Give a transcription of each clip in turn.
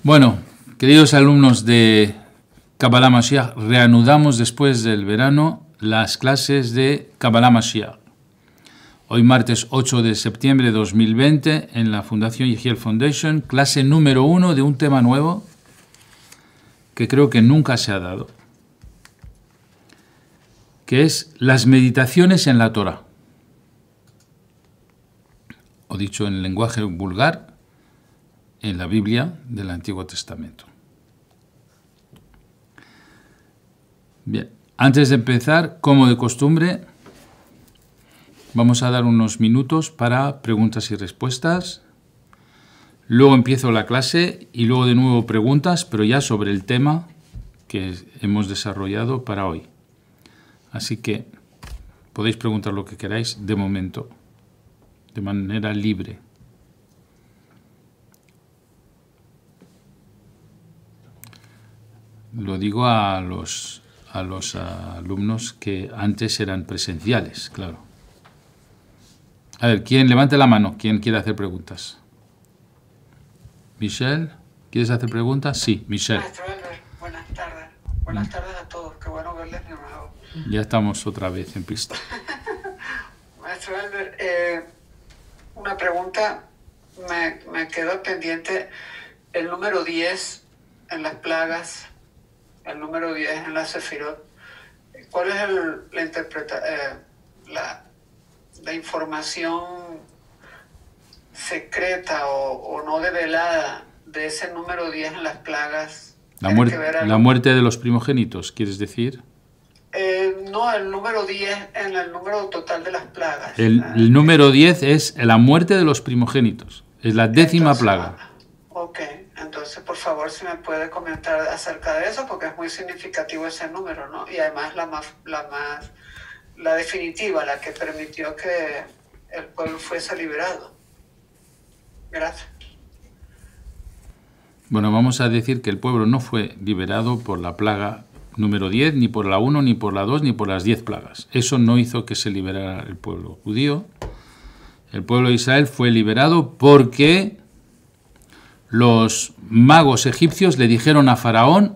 Bueno, queridos alumnos de Kabbalah Mashiach, reanudamos después del verano las clases de Kabbalah Mashiach. Hoy martes 8 de septiembre de 2020 en la Fundación Yehiel Foundation, clase número 1 de un tema nuevo que creo que nunca se ha dado, que es las meditaciones en la Torah. O dicho en lenguaje vulgar, en la Biblia del Antiguo Testamento. Bien, antes de empezar, como de costumbre, vamos a dar unos minutos para preguntas y respuestas. Luego empiezo la clase y luego de nuevo preguntas, pero ya sobre el tema que hemos desarrollado para hoy. Así que podéis preguntar lo que queráis de momento, de manera libre. Lo digo a los alumnos que antes eran presenciales, claro. A ver, ¿quién levante la mano? ¿Quién quiere hacer preguntas? Michelle, ¿quieres hacer preguntas? Sí, Michelle. Maestro Albert, buenas tardes. Buenas tardes a todos. Qué bueno verles de nuevo. Ya estamos otra vez en pista. Maestro Albert, una pregunta me quedó pendiente. El número 10 en las plagas, el número 10 en la Sefirot. ¿Cuál es la información secreta o no develada de ese número 10 en las plagas? La muerte de los primogénitos, ¿quieres decir? No, el número 10 en el número total de las plagas. El número 10 es la muerte de los primogénitos. Es la 10ª plaga. Ok, entonces por favor si me puede comentar acerca de eso, porque es muy significativo ese número, ¿no? Y además la definitiva, la que permitió que el pueblo fuese liberado. Gracias. Bueno, vamos a decir que el pueblo no fue liberado por la plaga número 10, ni por la 1, ni por la 2, ni por las 10 plagas. Eso no hizo que se liberara el pueblo judío. El pueblo de Israel fue liberado porque los magos egipcios le dijeron a Faraón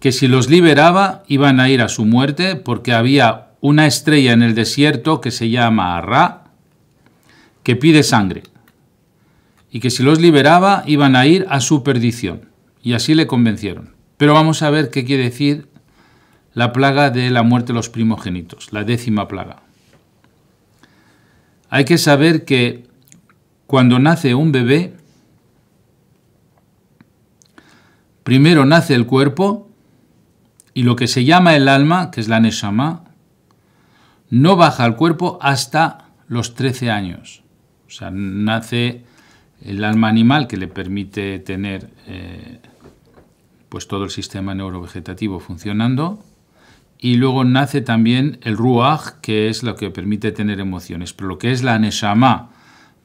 que si los liberaba iban a ir a su muerte porque había una estrella en el desierto que se llama Ra, que pide sangre, y que si los liberaba iban a ir a su perdición. Y así le convencieron. Pero vamos a ver qué quiere decir la plaga de la muerte de los primogénitos, la 10ª plaga. Hay que saber que cuando nace un bebé, primero nace el cuerpo y lo que se llama el alma, que es la neshama, no baja al cuerpo hasta los 13 años. O sea, nace el alma animal que le permite tener pues todo el sistema neurovegetativo funcionando, y luego nace también el ruach, que es lo que permite tener emociones. Pero lo que es la neshama,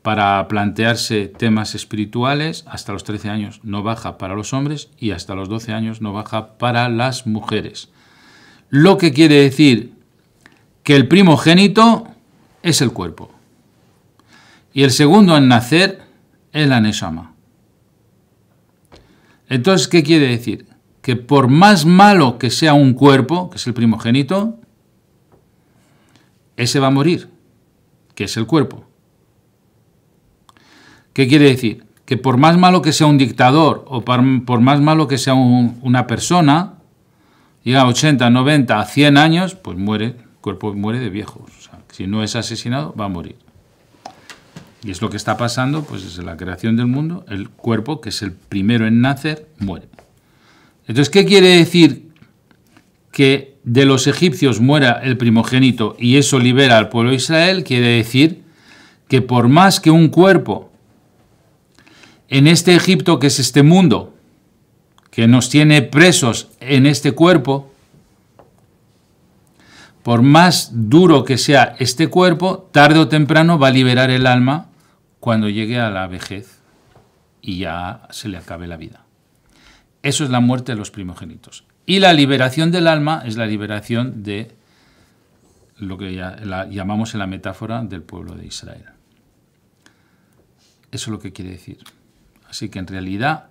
para plantearse temas espirituales, hasta los 13 años no baja para los hombres y hasta los 12 años no baja para las mujeres. Lo que quiere decir que el primogénito es el cuerpo y el segundo en nacer es la neshama. Entonces, ¿qué quiere decir? Que por más malo que sea un cuerpo, que es el primogénito, ese va a morir, que es el cuerpo. ¿Qué quiere decir? Que por más malo que sea un dictador o por más malo que sea una persona, llega a 80, 90, 100 años, pues muere, el cuerpo muere de viejo. O sea, si no es asesinado, va a morir. Y es lo que está pasando, pues desde la creación del mundo, el cuerpo, que es el primero en nacer, muere. Entonces, ¿qué quiere decir que de los egipcios muera el primogénito y eso libera al pueblo de Israel? Quiere decir que por más que un cuerpo en este Egipto, que es este mundo, que nos tiene presos en este cuerpo, por más duro que sea este cuerpo, tarde o temprano va a liberar el alma cuando llegue a la vejez y ya se le acabe la vida. Eso es la muerte de los primogénitos. Y la liberación del alma es la liberación de lo que llamamos en la metáfora del pueblo de Israel. Eso es lo que quiere decir. Así que en realidad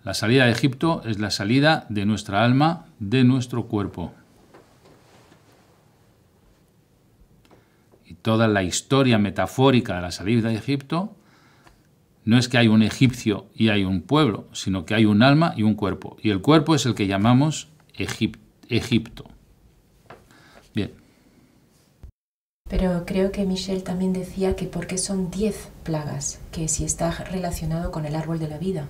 la salida de Egipto es la salida de nuestra alma, de nuestro cuerpo. Y toda la historia metafórica de la salida de Egipto no es que hay un egipcio y hay un pueblo, sino que hay un alma y un cuerpo. Y el cuerpo es el que llamamos Egipto. Bien. Pero creo que Michel también decía que porque son 10 plagas, que si está relacionado con el árbol de la vida.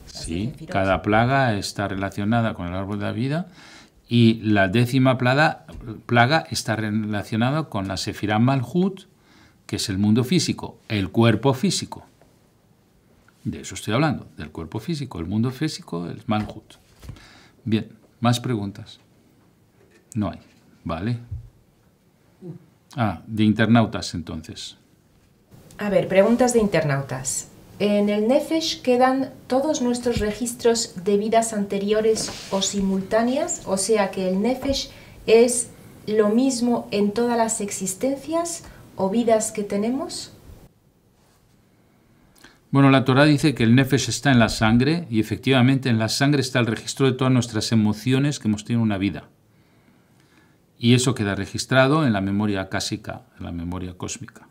Sí, cada plaga está relacionada con el árbol de la vida y la 10ª plaga está relacionada con la Sefirá Malhut, que es el mundo físico, el cuerpo físico. De eso estoy hablando, del cuerpo físico, el mundo físico, el Malhut. Bien, más preguntas. No hay, ¿vale? De internautas entonces. A ver, preguntas de internautas. ¿En el Nefesh quedan todos nuestros registros de vidas anteriores o simultáneas? O sea que el Nefesh es lo mismo en todas las existencias o vidas que tenemos. Bueno, la Torá dice que el Nefesh está en la sangre y efectivamente en la sangre está el registro de todas nuestras emociones que hemos tenido en una vida. Y eso queda registrado en la memoria akáshica, en la memoria cósmica.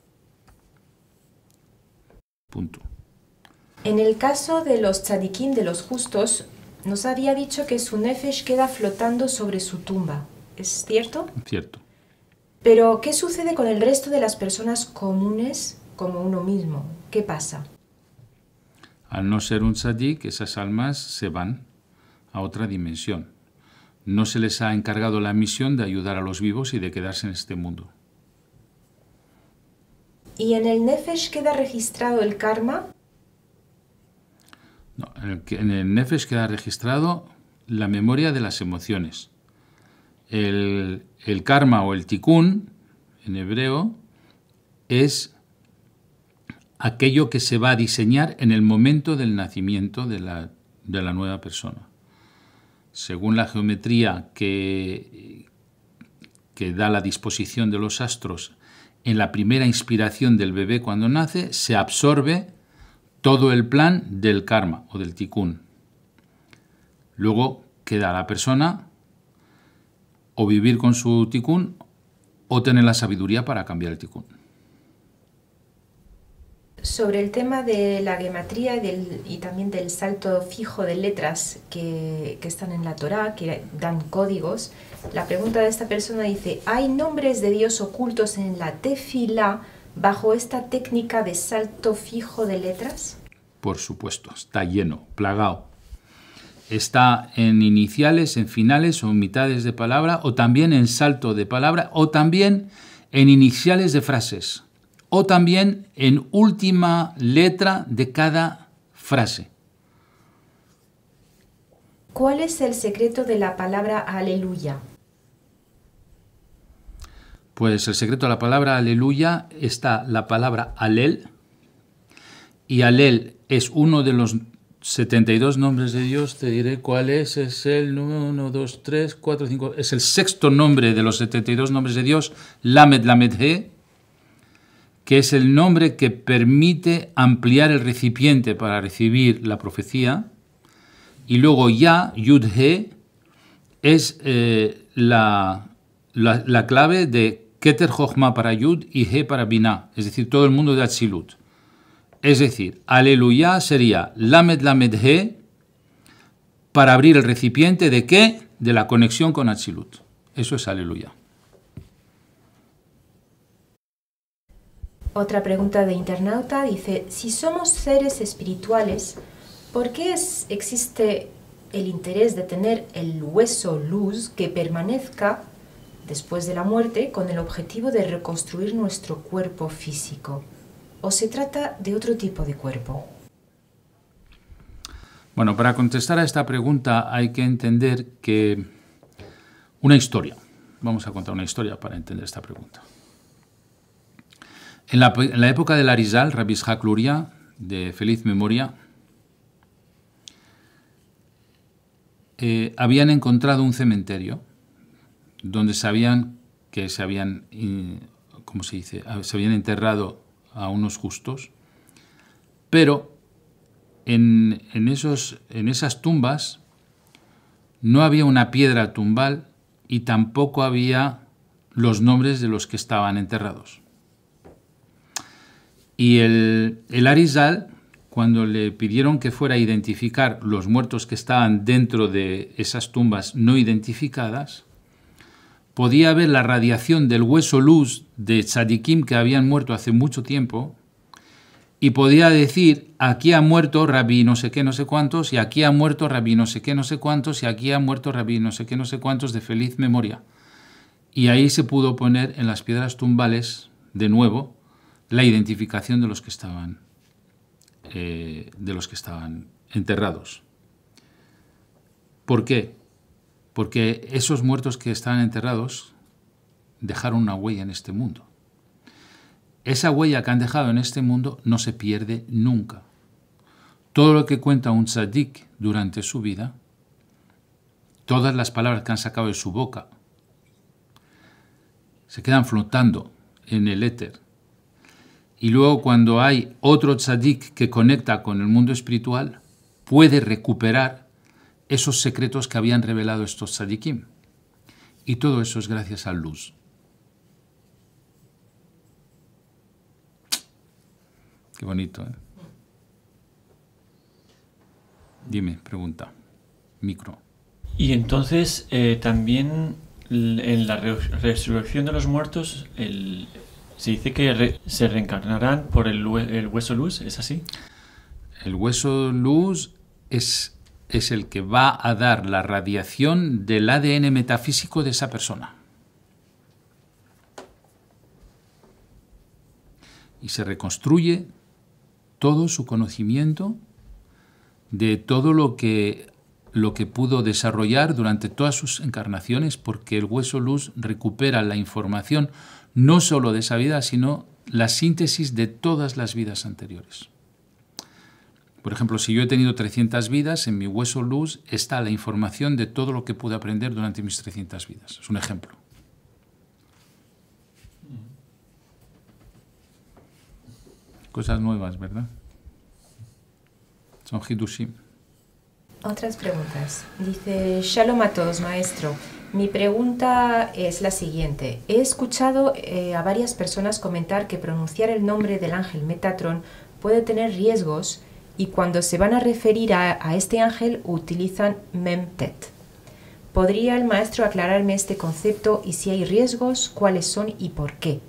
Punto. En el caso de los tzadikim, de los justos, nos había dicho que su Nefesh queda flotando sobre su tumba. ¿Es cierto? Cierto. Pero, ¿qué sucede con el resto de las personas comunes como uno mismo? ¿Qué pasa? Al no ser un tzadik, esas almas se van a otra dimensión. No se les ha encargado la misión de ayudar a los vivos y de quedarse en este mundo. ¿Y en el Nefesh queda registrado el karma? No, en el Nefesh queda registrado la memoria de las emociones. El karma o el tikkun, en hebreo, es aquello que se va a diseñar en el momento del nacimiento de la nueva persona. Según la geometría que da la disposición de los astros en la primera inspiración del bebé cuando nace, se absorbe todo el plan del karma o del tikkun. Luego queda a la persona o vivir con su tikkun o tener la sabiduría para cambiar el tikkun. Sobre el tema de la gematría y también del salto fijo de letras que están en la Torá, que dan códigos, la pregunta de esta persona dice, ¿hay nombres de Dios ocultos en la tefilá bajo esta técnica de salto fijo de letras? Por supuesto, está lleno, plagado. Está en iniciales, en finales o en mitades de palabra, o también en salto de palabra, o también en iniciales de frases, o también en última letra de cada frase. ¿Cuál es el secreto de la palabra aleluya? Pues el secreto de la palabra aleluya está la palabra alel, y alel es uno de los 72 nombres de Dios. Te diré cuál es el número 1, 2, 3, 4, 5, es el 6º nombre de los 72 nombres de Dios, Lamed, Lamed He, que es el nombre que permite ampliar el recipiente para recibir la profecía, y luego Ya, Yud He, es la clave de Keter Jochma para Yud y He para Binah, es decir, todo el mundo de Atzilut. Es decir, Aleluya sería Lamed Lamed He para abrir el recipiente de ¿qué? De la conexión con Atzilut. Eso es Aleluya. Otra pregunta de internauta dice, si somos seres espirituales, ¿por qué existe el interés de tener el hueso luz que permanezca después de la muerte con el objetivo de reconstruir nuestro cuerpo físico? ¿O se trata de otro tipo de cuerpo? Bueno, para contestar a esta pregunta hay que entender que una historia. Vamos a contar una historia para entender esta pregunta. En la época del Arizal, Rabbi Ishak Luria, de feliz memoria, habían encontrado un cementerio donde sabían que se habían enterrado a unos justos, pero en esas tumbas no había una piedra tumbal y tampoco había los nombres de los que estaban enterrados. Y el Arizal, cuando le pidieron que fuera a identificar los muertos que estaban dentro de esas tumbas no identificadas, podía ver la radiación del hueso luz de tzadikim que habían muerto hace mucho tiempo y podía decir, aquí ha muerto rabí no sé qué, no sé cuántos, y aquí ha muerto rabí no sé qué, no sé cuántos, y aquí ha muerto rabí no sé qué, no sé cuántos de feliz memoria. Y ahí se pudo poner en las piedras tumbales, de nuevo, la identificación de los que estaban enterrados. ¿Por qué? Porque esos muertos que estaban enterrados dejaron una huella en este mundo. Esa huella que han dejado en este mundo no se pierde nunca. Todo lo que cuenta un tzadik durante su vida, todas las palabras que han sacado de su boca, se quedan flotando en el éter. Y luego cuando hay otro tzadik que conecta con el mundo espiritual, puede recuperar esos secretos que habían revelado estos tzadikim. Y todo eso es gracias a luz. Qué bonito, ¿eh? Dime, pregunta. Micro. Y entonces también en la resurrección de los muertos se dice que se reencarnarán por el hueso luz, ¿es así? El hueso luz es el que va a dar la radiación del ADN metafísico de esa persona. Y se reconstruye todo su conocimiento de todo lo que pudo desarrollar durante todas sus encarnaciones, porque el hueso luz recupera la información no solo de esa vida, sino la síntesis de todas las vidas anteriores. Por ejemplo, si yo he tenido 300 vidas, en mi hueso luz está la información de todo lo que pude aprender durante mis 300 vidas. Es un ejemplo. Cosas nuevas, ¿verdad? Son hidushim. Otras preguntas. Dice, Shalom a todos, maestro. Mi pregunta es la siguiente. He escuchado a varias personas comentar que pronunciar el nombre del ángel Metatron puede tener riesgos y cuando se van a referir a este ángel utilizan Memtet. ¿Podría el maestro aclararme este concepto y si hay riesgos, cuáles son y por qué?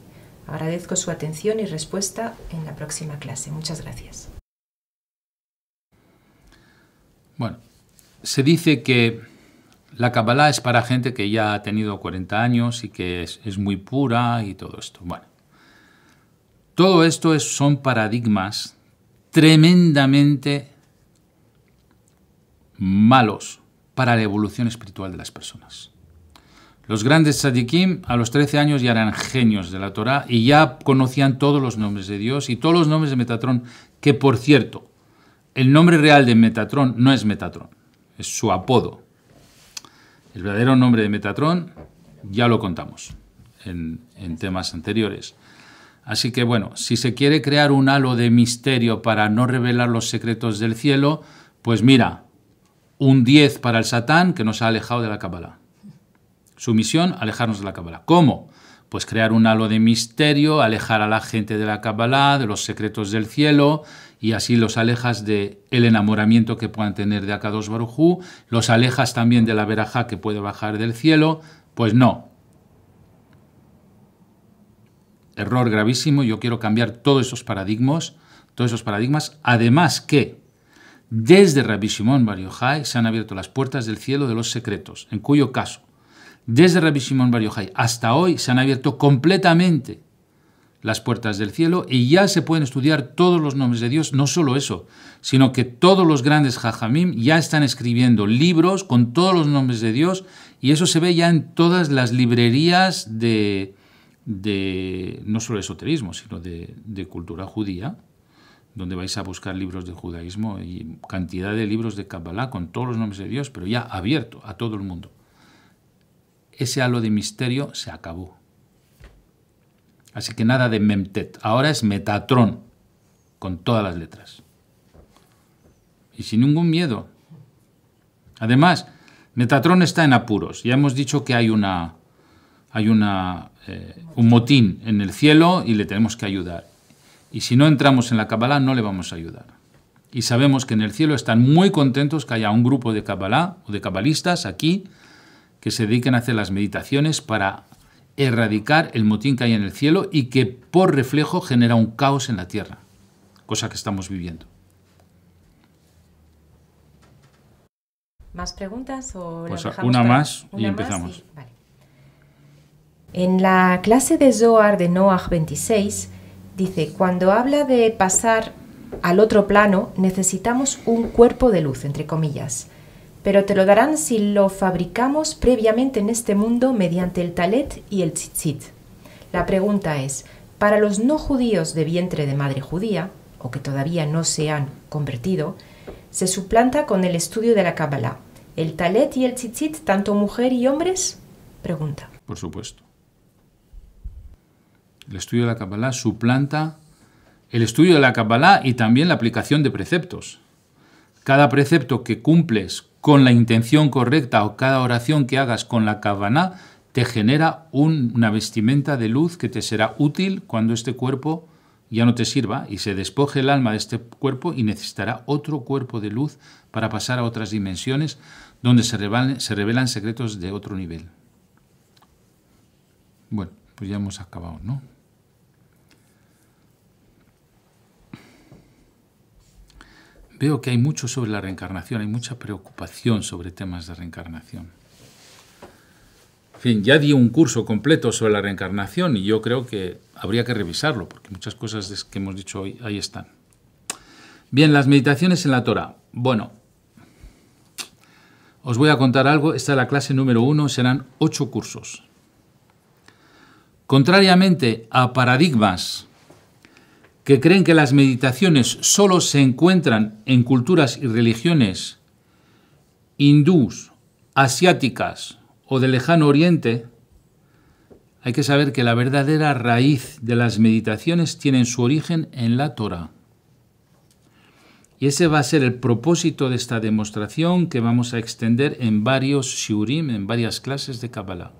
Agradezco su atención y respuesta en la próxima clase. Muchas gracias. Bueno, se dice que la Kabbalah es para gente que ya ha tenido 40 años y que es muy pura y todo esto. Bueno, todo esto son paradigmas tremendamente malos para la evolución espiritual de las personas. Los grandes tzadikim a los 13 años ya eran genios de la Torá y ya conocían todos los nombres de Dios y todos los nombres de Metatron, que por cierto, el nombre real de Metatron no es Metatron, es su apodo. El verdadero nombre de Metatron ya lo contamos en temas anteriores. Así que bueno, si se quiere crear un halo de misterio para no revelar los secretos del cielo, pues mira, un 10 para el Satán que nos ha alejado de la Kabbalah. Su misión, alejarnos de la Kabbalah. ¿Cómo? Pues crear un halo de misterio, alejar a la gente de la Kabbalah, de los secretos del cielo, y así los alejas del enamoramiento que puedan tener de Akadosh Baruj Hu, los alejas también de la verajá que puede bajar del cielo. Pues no. Error gravísimo, yo quiero cambiar todos esos paradigmas, además que desde Rabbi Shimon Bar Yochai se han abierto las puertas del cielo de los secretos, en cuyo caso, desde Rabbi Shimon Bar Yochai hasta hoy se han abierto completamente las puertas del cielo y ya se pueden estudiar todos los nombres de Dios, no solo eso, sino que todos los grandes jajamim ya están escribiendo libros con todos los nombres de Dios y eso se ve ya en todas las librerías de no solo esoterismo, sino de cultura judía, donde vais a buscar libros de judaísmo y cantidad de libros de Kabbalah con todos los nombres de Dios, pero ya abierto a todo el mundo. Ese halo de misterio se acabó. Así que nada de Memtet, ahora es Metatron, con todas las letras. y sin ningún miedo. Además, Metatron está en apuros. Ya hemos dicho que hay un motín en el cielo y le tenemos que ayudar. Y si no entramos en la Kabbalah, no le vamos a ayudar. Y sabemos que en el cielo están muy contentos que haya un grupo de Kabbalah o de cabalistas aquí que se dediquen a hacer las meditaciones para erradicar el motín que hay en el cielo y que por reflejo genera un caos en la tierra, cosa que estamos viviendo. ¿Más preguntas o Pues lo dejamos una para- más y una empezamos. más? Vale. En la clase de Zohar de Noach 26 dice, cuando habla de pasar al otro plano necesitamos un cuerpo de luz, entre comillas, pero te lo darán si lo fabricamos previamente en este mundo mediante el talet y el tzitzit. La pregunta es, para los no judíos de vientre de madre judía, o que todavía no se han convertido, se suplanta con el estudio de la Kabbalah. ¿El talet y el tzitzit, tanto mujer y hombres? Pregunta. Por supuesto. El estudio de la Kabbalah suplanta el estudio de la Kabbalah y también la aplicación de preceptos. Cada precepto que cumples con la intención correcta o cada oración que hagas con la Kavanah te genera una vestimenta de luz que te será útil cuando este cuerpo ya no te sirva y se despoje el alma de este cuerpo y necesitará otro cuerpo de luz para pasar a otras dimensiones donde se revelan secretos de otro nivel. Bueno, pues ya hemos acabado, ¿no? Veo que hay mucho sobre la reencarnación, hay mucha preocupación sobre temas de reencarnación. En fin, ya di un curso completo sobre la reencarnación y yo creo que habría que revisarlo, porque muchas cosas que hemos dicho hoy ahí están. Bien, las meditaciones en la Torah. Bueno, os voy a contar algo. Esta es la clase número 1, serán 8 cursos. Contrariamente a paradigmas que creen que las meditaciones solo se encuentran en culturas y religiones hindús, asiáticas o del Lejano Oriente, hay que saber que la verdadera raíz de las meditaciones tiene su origen en la Torah. Y ese va a ser el propósito de esta demostración que vamos a extender en varios shiurim, en varias clases de Kabbalah.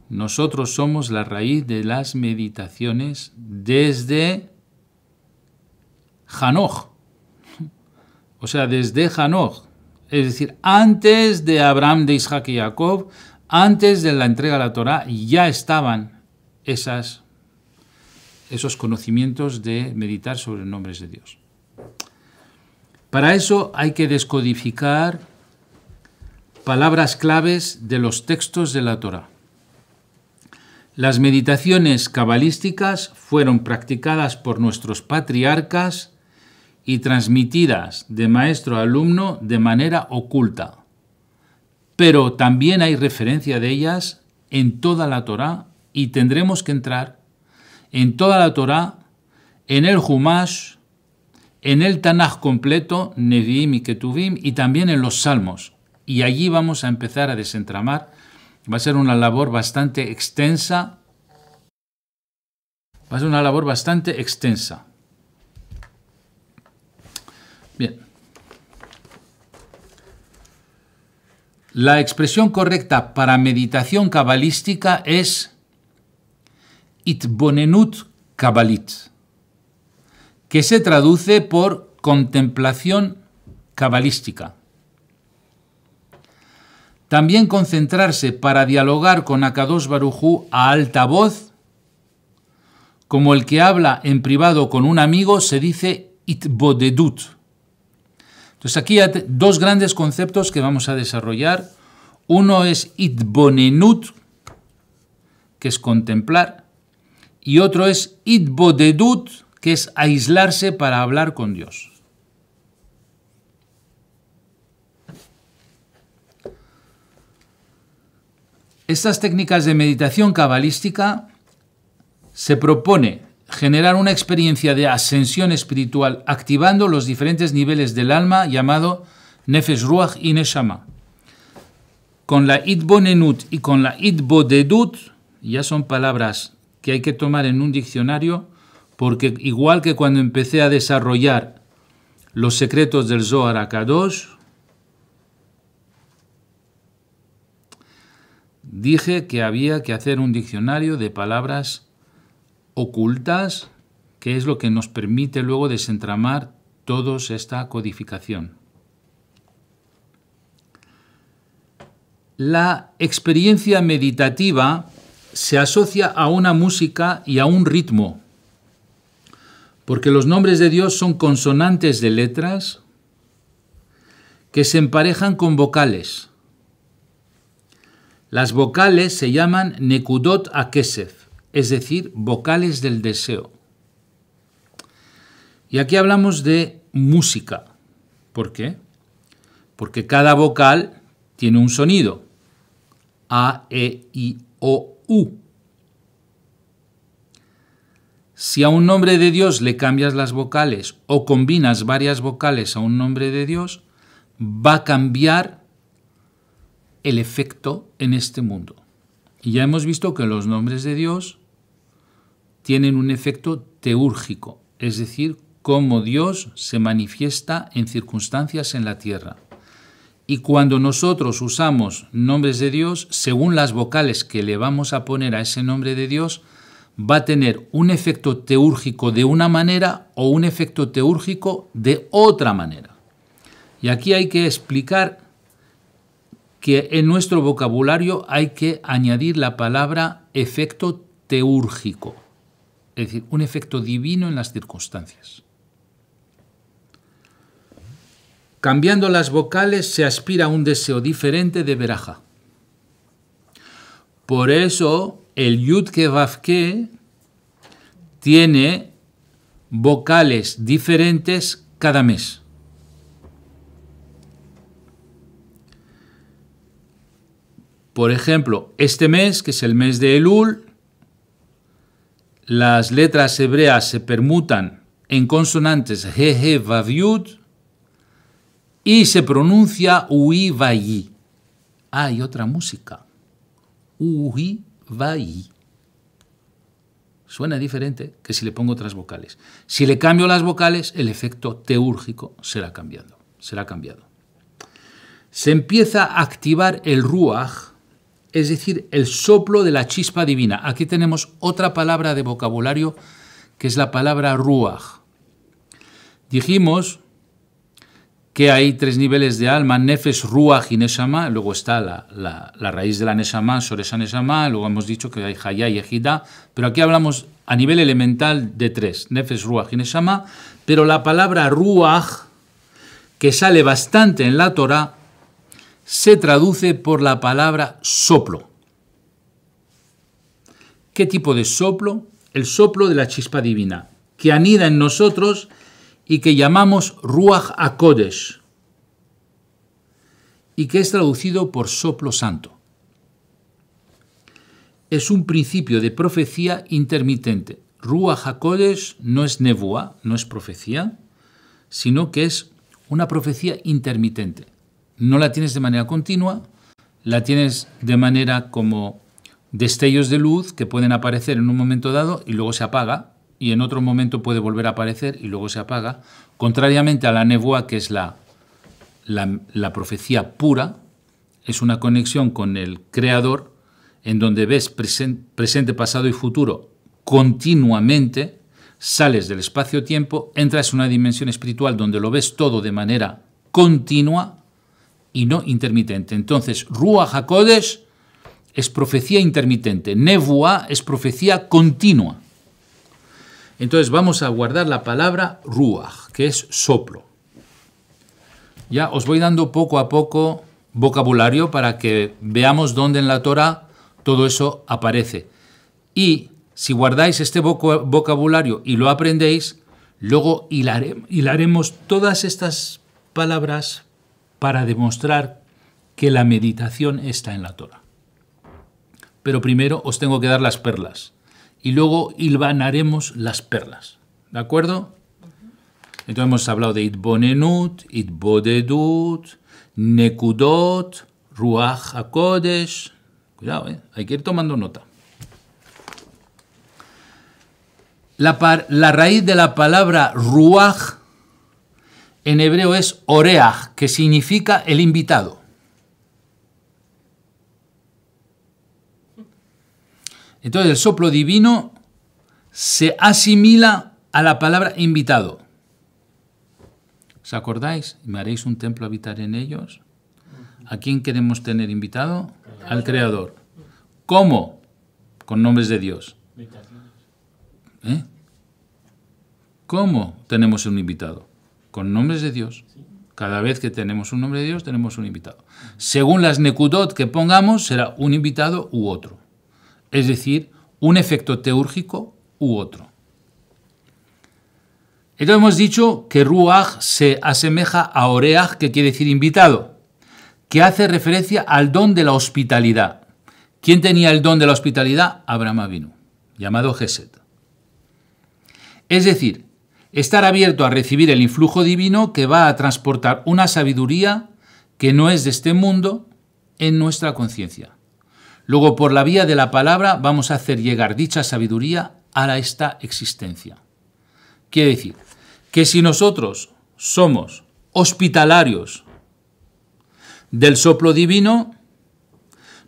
Nosotros somos la raíz de las meditaciones desde Hanoch, o sea, desde Hanoch, es decir, antes de Abraham, de Isaac y Jacob, antes de la entrega a la Torah, ya estaban esos conocimientos de meditar sobre nombres de Dios. Para eso hay que descodificar palabras claves de los textos de la Torah. Las meditaciones cabalísticas fueron practicadas por nuestros patriarcas y transmitidas de maestro a alumno de manera oculta. Pero también hay referencia de ellas en toda la Torá y tendremos que entrar en toda la Torá, en el Humash, en el Tanaj completo, Nevi'im y Ketuvim, y también en los Salmos. Y allí vamos a empezar a desentramar. Va a ser una labor bastante extensa. Bien. La expresión correcta para meditación cabalística es Itbonenut Kabalit, que se traduce por contemplación cabalística. También concentrarse para dialogar con Akadosh Baruj Hu a alta voz, como el que habla en privado con un amigo, se dice itbodedut. Entonces aquí hay dos grandes conceptos que vamos a desarrollar. Uno es itbonenut, que es contemplar, y otro es itbodedut, que es aislarse para hablar con Dios. Estas técnicas de meditación cabalística se propone generar una experiencia de ascensión espiritual activando los diferentes niveles del alma llamado Nefesh, Ruach y Neshama. Con la Itbonenut y con la Itbodedut ya son palabras que hay que tomar en un diccionario porque igual que cuando empecé a desarrollar los secretos del Zohar HaKadosh, dije que había que hacer un diccionario de palabras ocultas, que es lo que nos permite luego desentramar toda esta codificación. La experiencia meditativa se asocia a una música y a un ritmo, porque los nombres de Dios son consonantes de letras que se emparejan con vocales. Las vocales se llaman Nekudot HaKesef, es decir, vocales del deseo. Y aquí hablamos de música. ¿Por qué? Porque cada vocal tiene un sonido. A, E, I, O, U. Si a un nombre de Dios le cambias las vocales o combinas varias vocales a un nombre de Dios, va a cambiar el efecto en este mundo. Y ya hemos visto que los nombres de Dios tienen un efecto teúrgico, es decir, cómo Dios se manifiesta en circunstancias en la tierra. Y cuando nosotros usamos nombres de Dios, según las vocales que le vamos a poner a ese nombre de Dios, va a tener un efecto teúrgico de una manera o un efecto teúrgico de otra manera. Y aquí hay que explicar que en nuestro vocabulario hay que añadir la palabra efecto teúrgico, es decir, un efecto divino en las circunstancias. Cambiando las vocales se aspira a un deseo diferente de verajá. Por eso el Yud-Ke Vav-Ke tiene vocales diferentes cada mes. Por ejemplo, este mes, que es el mes de Elul, las letras hebreas se permutan en consonantes He, He, Vav, Yud, y se pronuncia Ui, Vayi. Hay otra música. Ui, Vayi. Suena diferente que si le pongo otras vocales. Si le cambio las vocales, el efecto teúrgico será cambiado. Se empieza a activar el Ruach, es decir, el soplo de la chispa divina. Aquí tenemos otra palabra de vocabulario que es la palabra Ruach. Dijimos que hay tres niveles de alma, Nefesh, Ruach y Neshama, luego está la raíz de la Neshama, Shoresh Neshama, luego hemos dicho que hay Hayá y Ejida, pero aquí hablamos a nivel elemental de tres, Nefesh, Ruach y Neshama, pero la palabra Ruach, que sale bastante en la Torá, se traduce por la palabra soplo. ¿Qué tipo de soplo? El soplo de la chispa divina, que anida en nosotros y que llamamos Ruach HaKodesh, y que es traducido por soplo santo. Es un principio de profecía intermitente. Ruach HaKodesh no es nevuá, no es profecía, sino que es una profecía intermitente. No la tienes de manera continua, la tienes de manera como destellos de luz que pueden aparecer en un momento dado y luego se apaga, y en otro momento puede volver a aparecer y luego se apaga, contrariamente a la nevuá, que es la profecía pura, es una conexión con el Creador, en donde ves presente, pasado y futuro continuamente, sales del espacio-tiempo, entras en una dimensión espiritual donde lo ves todo de manera continua y no intermitente. Entonces, Ruach HaKodesh es profecía intermitente, nevuá es profecía continua. Entonces vamos a guardar la palabra Ruach, que es soplo. Ya os voy dando poco a poco vocabulario para que veamos dónde en la Torá todo eso aparece. Y si guardáis este vocabulario y lo aprendéis, luego hilaremos todas estas palabras para demostrar que la meditación está en la Torá. Pero primero os tengo que dar las perlas. Y luego hilvanaremos las perlas. ¿De acuerdo? Entonces hemos hablado de Itbonenut, Itbodedut, Nekudot, Ruach HaKodesh. Cuidado, hay que ir tomando nota. La raíz de la palabra Ruach en hebreo es oreach, que significa el invitado. Entonces el soplo divino se asimila a la palabra invitado. ¿Os acordáis? ¿Me haréis un templo habitar en ellos? ¿A quién queremos tener invitado? Al Creador. ¿Cómo? Con nombres de Dios. ¿Eh? ¿Cómo tenemos un invitado? Con nombres de Dios. Cada vez que tenemos un nombre de Dios, tenemos un invitado. Según las nekudot que pongamos, será un invitado u otro. Es decir, un efecto teúrgico u otro. Entonces hemos dicho que Ruach se asemeja a Oreach, que quiere decir invitado, que hace referencia al don de la hospitalidad. ¿Quién tenía el don de la hospitalidad? Abraham Avinu, llamado Gesed. Es decir, estar abierto a recibir el influjo divino que va a transportar una sabiduría que no es de este mundo en nuestra conciencia. Luego, por la vía de la palabra, vamos a hacer llegar dicha sabiduría a esta existencia. Quiere decir que si nosotros somos hospitalarios del soplo divino,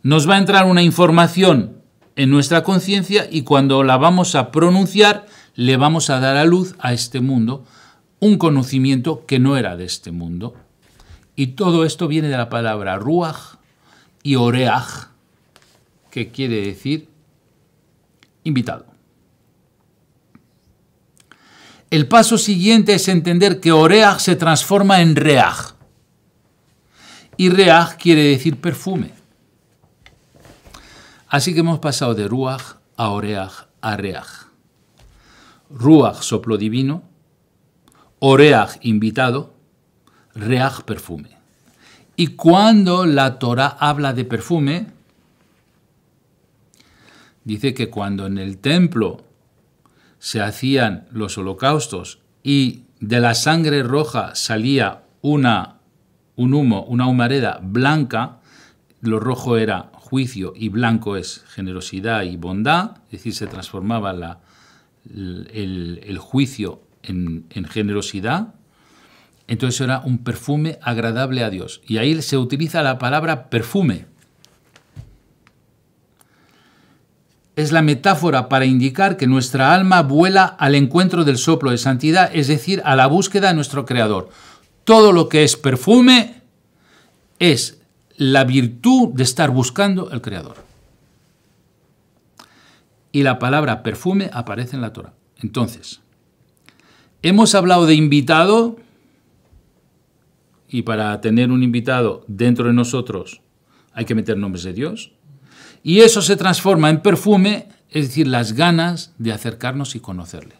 nos va a entrar una información en nuestra conciencia y cuando la vamos a pronunciar, le vamos a dar a luz a este mundo un conocimiento que no era de este mundo. Y todo esto viene de la palabra ruach y oreach, que quiere decir invitado. El paso siguiente es entender que oreach se transforma en reach. Y reach quiere decir perfume. Así que hemos pasado de ruach a oreach a reach. Ruach, soplo divino, oreach, invitado, reach, perfume. Y cuando la Torá habla de perfume, dice que cuando en el templo se hacían los holocaustos y de la sangre roja salía un humo, una humareda blanca, lo rojo era juicio y blanco es generosidad y bondad, es decir, se transformaba el juicio en generosidad, entonces era un perfume agradable a Dios. Y ahí se utiliza la palabra perfume. Es la metáfora para indicar que nuestra alma vuela al encuentro del soplo de santidad, es decir, a la búsqueda de nuestro Creador. Todo lo que es perfume es la virtud de estar buscando el Creador. Y la palabra perfume aparece en la Torá. Entonces, hemos hablado de invitado, y para tener un invitado dentro de nosotros hay que meter nombres de Dios, y eso se transforma en perfume, es decir, las ganas de acercarnos y conocerle.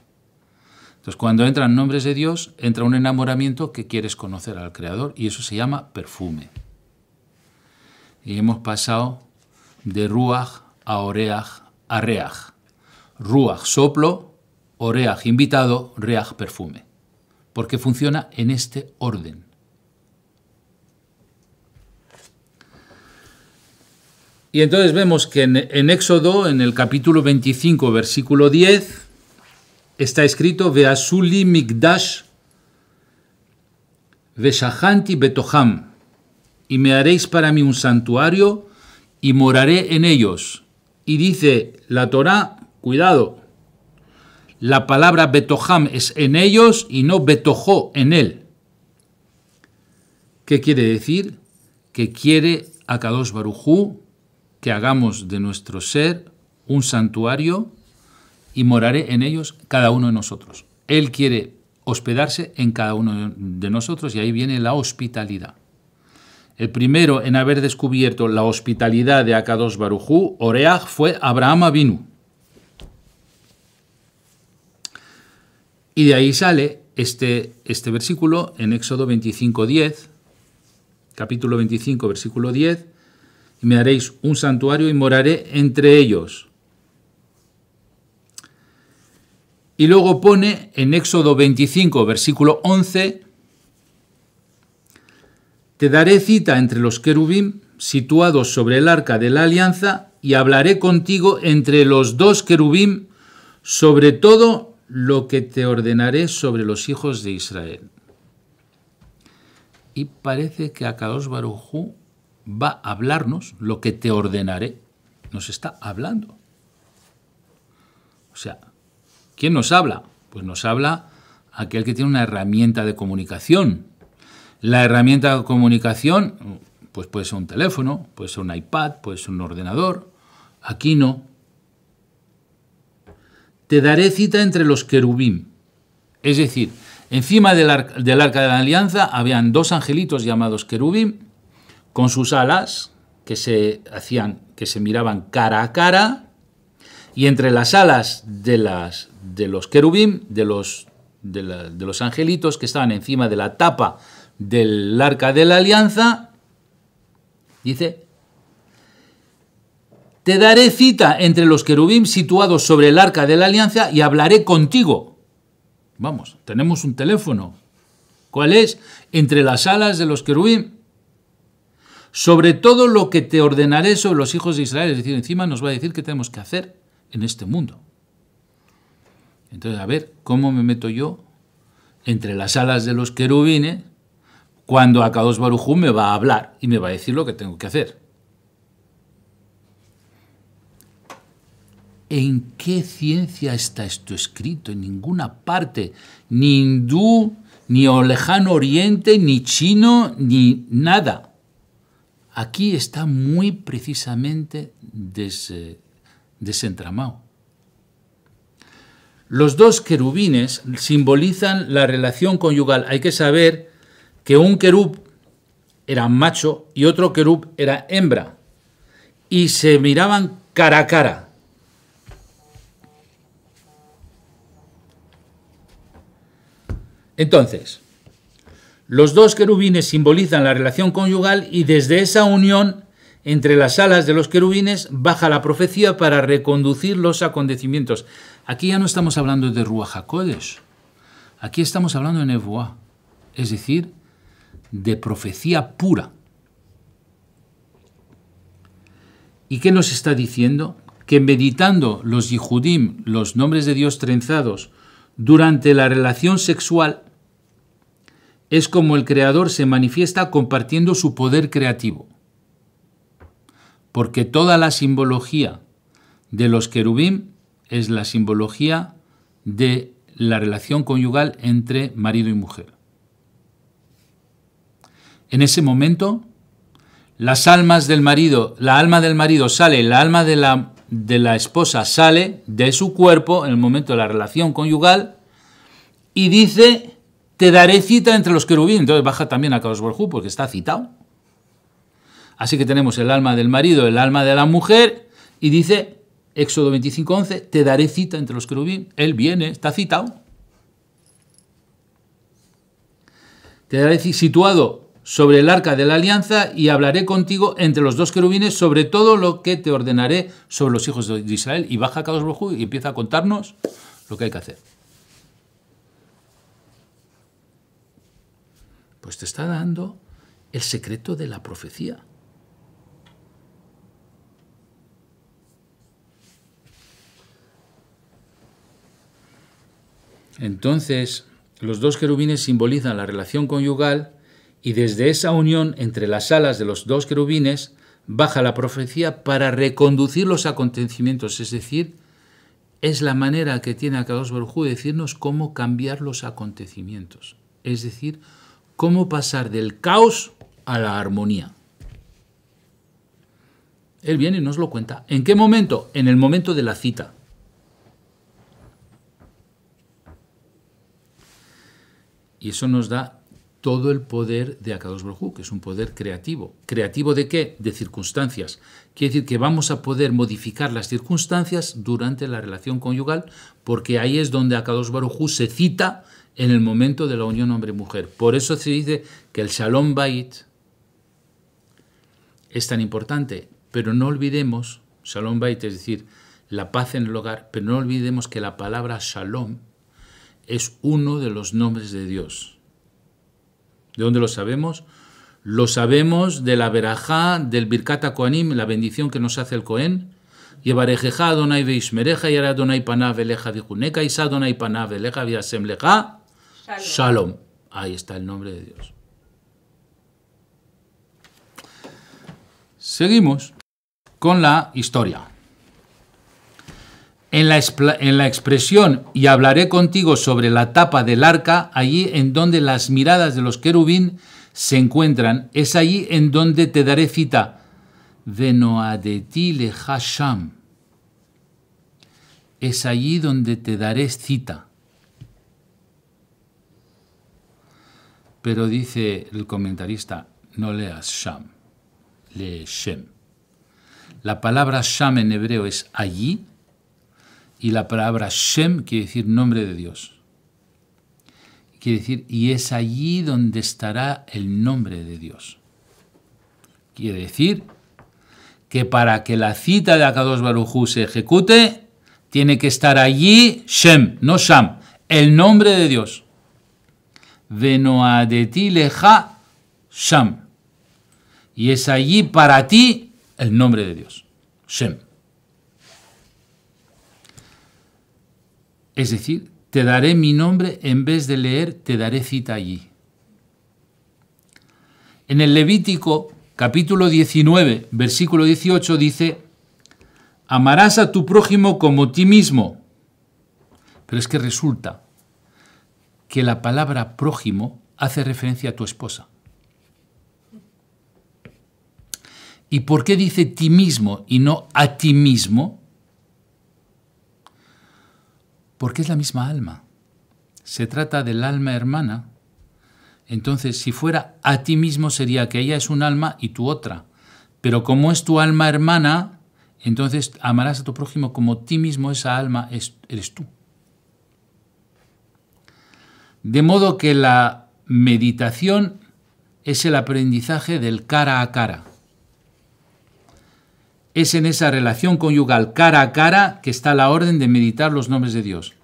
Entonces, cuando entran nombres de Dios, entra un enamoramiento que quieres conocer al Creador, y eso se llama perfume. Y hemos pasado de ruach a oreach a reach. Ruach, soplo, oreach, invitado, reach, perfume. Porque funciona en este orden. Y entonces vemos que en Éxodo, en el capítulo 25, versículo 10, está escrito Veasuli Mikdash Veshahanti Betoham, y me haréis para mí un santuario y moraré en ellos. Y dice la Torá, cuidado, la palabra Betoham es en ellos y no Betojó, en él. ¿Qué quiere decir? Que quiere a Kadosh Baruj Hu que hagamos de nuestro ser un santuario y moraré en ellos cada uno de nosotros. Él quiere hospedarse en cada uno de nosotros y ahí viene la hospitalidad. El primero en haber descubierto la hospitalidad de Akadosh Baruj Hu, Oreach, fue Abraham Avinu. Y de ahí sale este versículo en Éxodo 25:10, capítulo 25, versículo 10, y me haréis un santuario y moraré entre ellos. Y luego pone en Éxodo 25, versículo 11, te daré cita entre los querubín situados sobre el arca de la alianza y hablaré contigo entre los dos querubín sobre todo lo que te ordenaré sobre los hijos de Israel. y parece que Akadosh Baruj Hu va a hablarnos lo que te ordenaré. Nos está hablando. O sea, ¿quién nos habla? Pues nos habla aquel que tiene una herramienta de comunicación. La herramienta de comunicación, pues puede ser un teléfono, puede ser un iPad, puede ser un ordenador. Aquí no. Te daré cita entre los querubim. Es decir, encima del arca de la alianza habían dos angelitos llamados querubim, con sus alas que se miraban cara a cara, y entre las alas de los querubim, de los angelitos que estaban encima de la tapa del arca de la alianza, dice: te daré cita entre los querubim situados sobre el arca de la alianza y hablaré contigo. Vamos, tenemos un teléfono. ¿Cuál es? Entre las alas de los querubim. Sobre todo lo que te ordenaré sobre los hijos de Israel. Es decir, encima nos va a decir qué tenemos que hacer en este mundo. Entonces, a ver, ¿cómo me meto yo entre las alas de los querubines cuando Akadosh Baruj Hu me va a hablar y me va a decir lo que tengo que hacer? ¿En qué ciencia está esto escrito? En ninguna parte. Ni hindú, ni lejano oriente, ni chino, ni nada. Aquí está muy precisamente desentramado. Los dos querubines simbolizan la relación conyugal. Hay que saber que un querub era macho y otro querub era hembra. Y se miraban cara a cara. Entonces, los dos querubines simbolizan la relación conyugal y desde esa unión entre las alas de los querubines baja la profecía para reconducir los acontecimientos. Aquí ya no estamos hablando de Ruach HaKodesh, aquí estamos hablando de Nevuá, es decir, de profecía pura. ¿Y qué nos está diciendo? Que meditando los Yihudim, los nombres de Dios trenzados, durante la relación sexual, es como el Creador se manifiesta compartiendo su poder creativo. Porque toda la simbología de los querubim es la simbología de la relación conyugal entre marido y mujer. En ese momento, las almas del marido, la alma del marido sale, la alma de la esposa sale de su cuerpo en el momento de la relación conyugal y dice: te daré cita entre los querubín. Entonces baja también a Akadosh Baruj Hu porque está citado. Así que tenemos el alma del marido, el alma de la mujer, y dice, Éxodo 25:11, te daré cita entre los querubín. Él viene, está citado. Te daré situado sobre el arca de la alianza y hablaré contigo entre los dos querubines sobre todo lo que te ordenaré sobre los hijos de Israel. Y baja Akadosh Baruj Hu y empieza a contarnos lo que hay que hacer. Pues te está dando el secreto de la profecía. Entonces, los dos querubines simbolizan la relación conyugal y desde esa unión entre las alas de los dos querubines baja la profecía para reconducir los acontecimientos, es decir, es la manera que tiene Akadosh Baruj Hu de decirnos cómo cambiar los acontecimientos, es decir, cómo pasar del caos a la armonía. Él viene y nos lo cuenta. ¿En qué momento? En el momento de la cita. Y eso nos da todo el poder de Akadosh Baruj Hu, que es un poder creativo. ¿Creativo de qué? De circunstancias. Quiere decir que vamos a poder modificar las circunstancias durante la relación conyugal, porque ahí es donde Akadosh Baruj Hu se cita en el momento de la unión hombre-mujer. Por eso se dice que el Shalom Bait es tan importante, pero no olvidemos, Shalom Bait, es decir, la paz en el hogar, pero no olvidemos que la palabra Shalom es uno de los nombres de Dios. ¿De dónde lo sabemos? Lo sabemos de la verajá, del Birkat HaKohanim, la bendición que nos hace el Cohen. Yevarejeja Adonai veishmereja y Adonai panav eleja vijuneka y Adonai panav eleja viasem leja Shalom. Ahí está el nombre de Dios. Seguimos con la historia. En la expresión "y hablaré contigo sobre la tapa del arca", allí en donde las miradas de los querubín se encuentran, es allí en donde te daré cita. Venoadeti lecha sham. Es allí donde te daré cita. Pero dice el comentarista, no leas sham, lee shem. La palabra sham en hebreo es allí, y la palabra Shem quiere decir nombre de Dios. Quiere decir, y es allí donde estará el nombre de Dios. Quiere decir que para que la cita de Akadosh Baruj Hu se ejecute, tiene que estar allí Shem, no Sham, el nombre de Dios. Venoadeti lecha Sham. Y es allí para ti el nombre de Dios, Shem. Es decir, te daré mi nombre en vez de leer, te daré cita allí. En el Levítico, capítulo 19, versículo 18, dice, amarás a tu prójimo como a ti mismo. Pero es que resulta que la palabra prójimo hace referencia a tu esposa. ¿Y por qué dice ti mismo y no a ti mismo? Porque es la misma alma. Se trata del alma hermana. Entonces, si fuera a ti mismo, sería que ella es un alma y tú otra. Pero como es tu alma hermana, entonces amarás a tu prójimo como a ti mismo, esa alma eres tú. De modo que la meditación es el aprendizaje del cara a cara. Es en esa relación conyugal cara a cara que está la orden de meditar los nombres de Dios.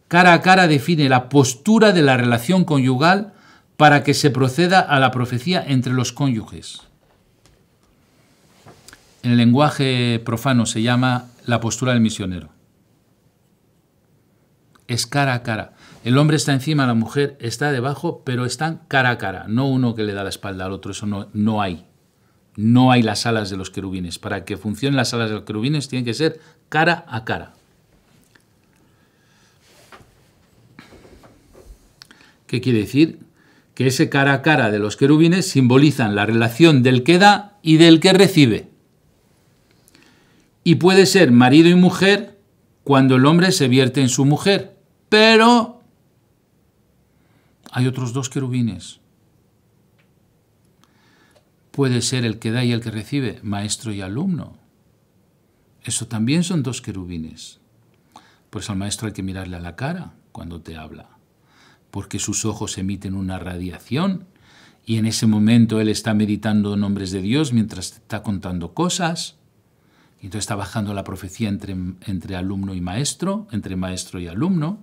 Cara a cara define la postura de la relación conyugal para que se proceda a la profecía entre los cónyuges. En el lenguaje profano se llama la postura del misionero. Es cara a cara. El hombre está encima, la mujer está debajo, pero están cara a cara. No uno que le da la espalda al otro, eso no hay. No hay las alas de los querubines. Para que funcionen las alas de los querubines tienen que ser cara a cara. ¿Qué quiere decir? Que ese cara a cara de los querubines simbolizan la relación del que da y del que recibe. Y puede ser marido y mujer cuando el hombre se vierte en su mujer. Pero hay otros dos querubines. Puede ser el que da y el que recibe, maestro y alumno. Eso también son dos querubines. Por eso al maestro hay que mirarle a la cara cuando te habla, porque sus ojos emiten una radiación y en ese momento él está meditando nombres de Dios mientras te está contando cosas. Y entonces está bajando la profecía entre alumno y maestro, entre maestro y alumno.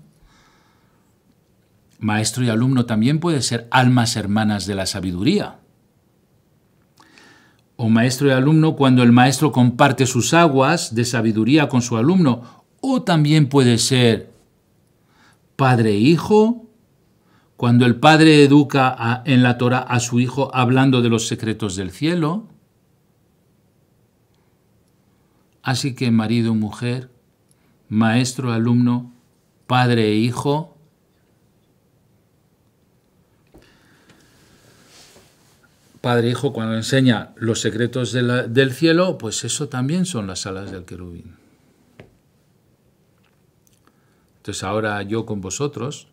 Maestro y alumno también puede ser almas hermanas de la sabiduría. O maestro y alumno cuando el maestro comparte sus aguas de sabiduría con su alumno. O también puede ser padre e hijo, cuando el padre educa en la Torá a su hijo hablando de los secretos del cielo. Así que marido, mujer, maestro, alumno, padre e hijo. Padre e hijo, cuando enseña los secretos del cielo, pues eso también son las alas del querubín. Entonces ahora yo con vosotros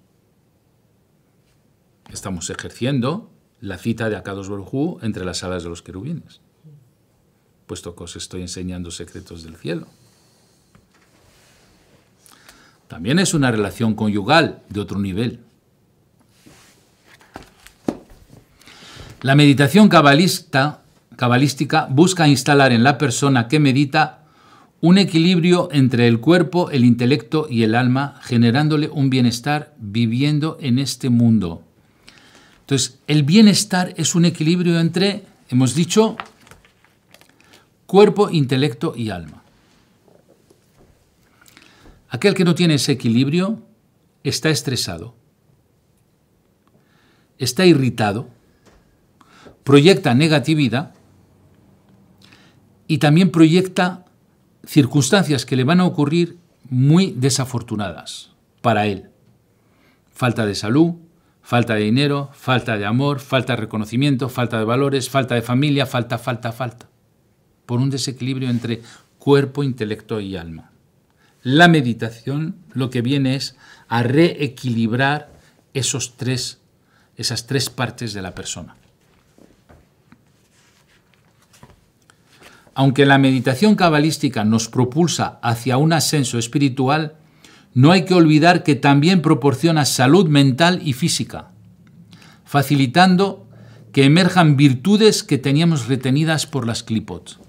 estamos ejerciendo la cita de Akadosh Baruj Hu entre las alas de los querubines, puesto que os estoy enseñando secretos del cielo. También es una relación conyugal de otro nivel. La meditación cabalística busca instalar en la persona que medita un equilibrio entre el cuerpo, el intelecto y el alma, generándole un bienestar viviendo en este mundo. Entonces, el bienestar es un equilibrio entre, hemos dicho, cuerpo, intelecto y alma. Aquel que no tiene ese equilibrio está estresado, está irritado, proyecta negatividad y también proyecta circunstancias que le van a ocurrir muy desafortunadas para él. Falta de salud, falta de dinero, falta de amor, falta de reconocimiento, falta de valores, falta de familia, falta. Por un desequilibrio entre cuerpo, intelecto y alma. La meditación lo que viene es a reequilibrar esas tres partes de la persona. Aunque la meditación cabalística nos propulsa hacia un ascenso espiritual, no hay que olvidar que también proporciona salud mental y física, facilitando que emerjan virtudes que teníamos retenidas por las clipot.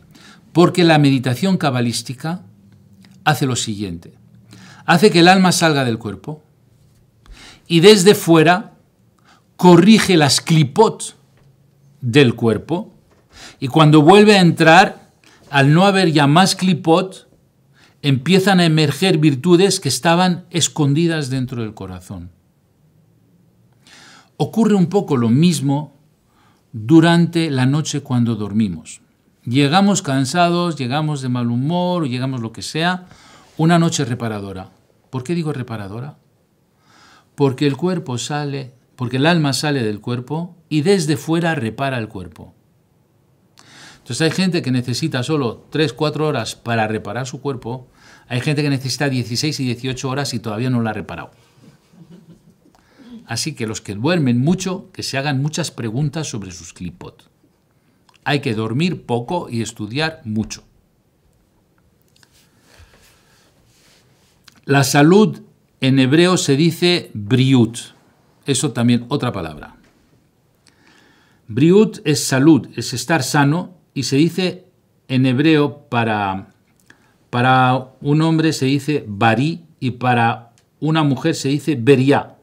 Porque la meditación cabalística hace lo siguiente: hace que el alma salga del cuerpo y desde fuera corrige las clipot del cuerpo, y cuando vuelve a entrar, al no haber ya más clipot, empiezan a emerger virtudes que estaban escondidas dentro del corazón. Ocurre un poco lo mismo durante la noche cuando dormimos. Llegamos cansados, llegamos de mal humor, o llegamos lo que sea, una noche reparadora. ¿Por qué digo reparadora? Porque el alma sale del cuerpo y desde fuera repara el cuerpo. Entonces hay gente que necesita solo 3-4 horas para reparar su cuerpo, hay gente que necesita 16 y 18 horas y todavía no la ha reparado. Así que los que duermen mucho, que se hagan muchas preguntas sobre sus clipot. Hay que dormir poco y estudiar mucho. La salud en hebreo se dice briut. Eso también otra palabra. Briut es salud, es estar sano, y se dice en hebreo para un hombre se dice bari y para una mujer se dice beria,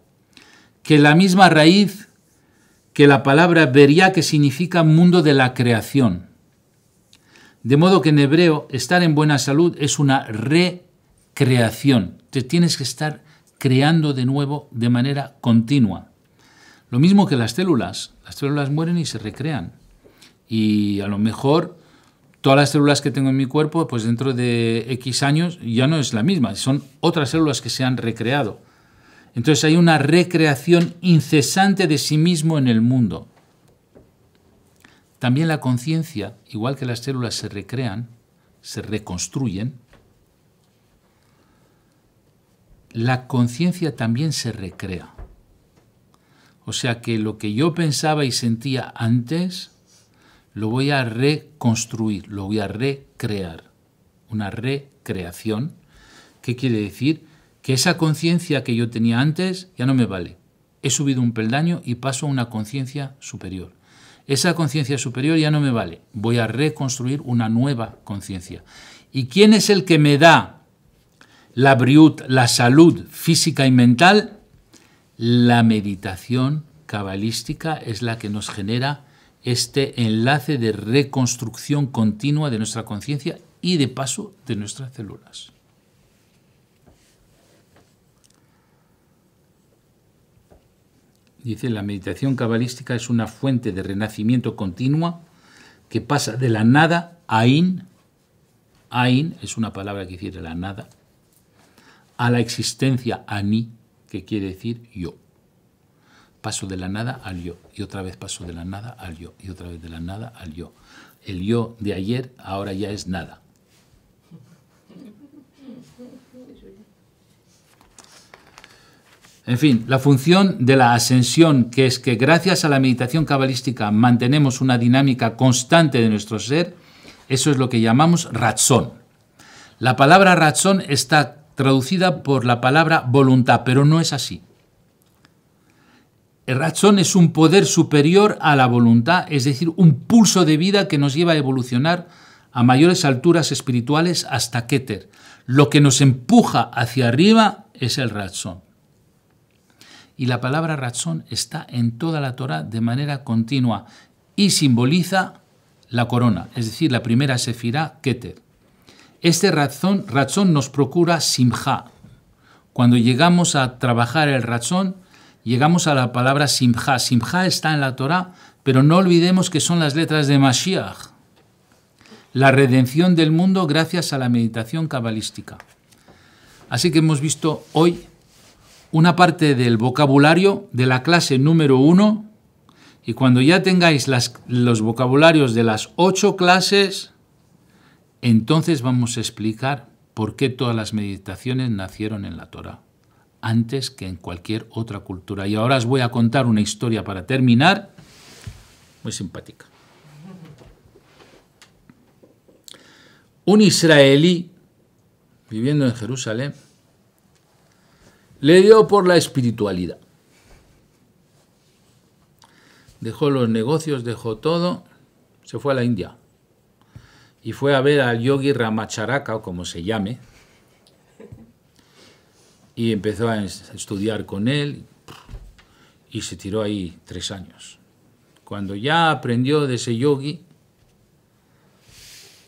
que es la misma raíz que la palabra beria, que significa mundo de la creación. De modo que en hebreo estar en buena salud es una recreación. Te tienes que estar creando de nuevo de manera continua. Lo mismo que las células mueren y se recrean. Y a lo mejor todas las células que tengo en mi cuerpo, pues dentro de X años ya no es la misma, son otras células que se han recreado. Entonces hay una recreación incesante de sí mismo en el mundo. También la conciencia, igual que las células se recrean, se reconstruyen, la conciencia también se recrea. O sea que lo que yo pensaba y sentía antes, lo voy a reconstruir, lo voy a recrear. Una recreación. ¿Qué quiere decir? Que esa conciencia que yo tenía antes ya no me vale. He subido un peldaño y paso a una conciencia superior. Esa conciencia superior ya no me vale. Voy a reconstruir una nueva conciencia. ¿Y quién es el que me da la briut, la salud física y mental? La meditación cabalística es la que nos genera este enlace de reconstrucción continua de nuestra conciencia y de paso de nuestras células. Dice, la meditación cabalística es una fuente de renacimiento continua que pasa de la nada, Ain es una palabra que quiere la nada, a la existencia, Ani, que quiere decir yo. Paso de la nada al yo, y otra vez paso de la nada al yo, y otra vez de la nada al yo. El yo de ayer ahora ya es nada. En fin, la función de la ascensión, que es que gracias a la meditación cabalística mantenemos una dinámica constante de nuestro ser, eso es lo que llamamos ratzón. La palabra ratzón está traducida por la palabra voluntad, pero no es así. El ratzón es un poder superior a la voluntad, es decir, un pulso de vida que nos lleva a evolucionar a mayores alturas espirituales hasta Keter. Lo que nos empuja hacia arriba es el ratzón. Y la palabra ratzón está en toda la Torá de manera continua y simboliza la corona, es decir, la primera sefirá, Keter. Este ratzón nos procura simjá. Cuando llegamos a trabajar el ratzón, llegamos a la palabra simjá. Simjá está en la Torá, pero no olvidemos que son las letras de Mashiach. la redención del mundo gracias a la meditación cabalística. Así que hemos visto hoy una parte del vocabulario de la clase número 1, y cuando ya tengáis los vocabularios de las 8 clases, entonces vamos a explicar por qué todas las meditaciones nacieron en la Torá, antes que en cualquier otra cultura. Y ahora os voy a contar una historia para terminar, muy simpática. Un israelí, viviendo en Jerusalén, le dio por la espiritualidad. Dejó los negocios, dejó todo, se fue a la India y fue a ver al yogi Ramacharaka, o como se llame, y empezó a estudiar con él y se tiró ahí 3 años. Cuando ya aprendió de ese yogi,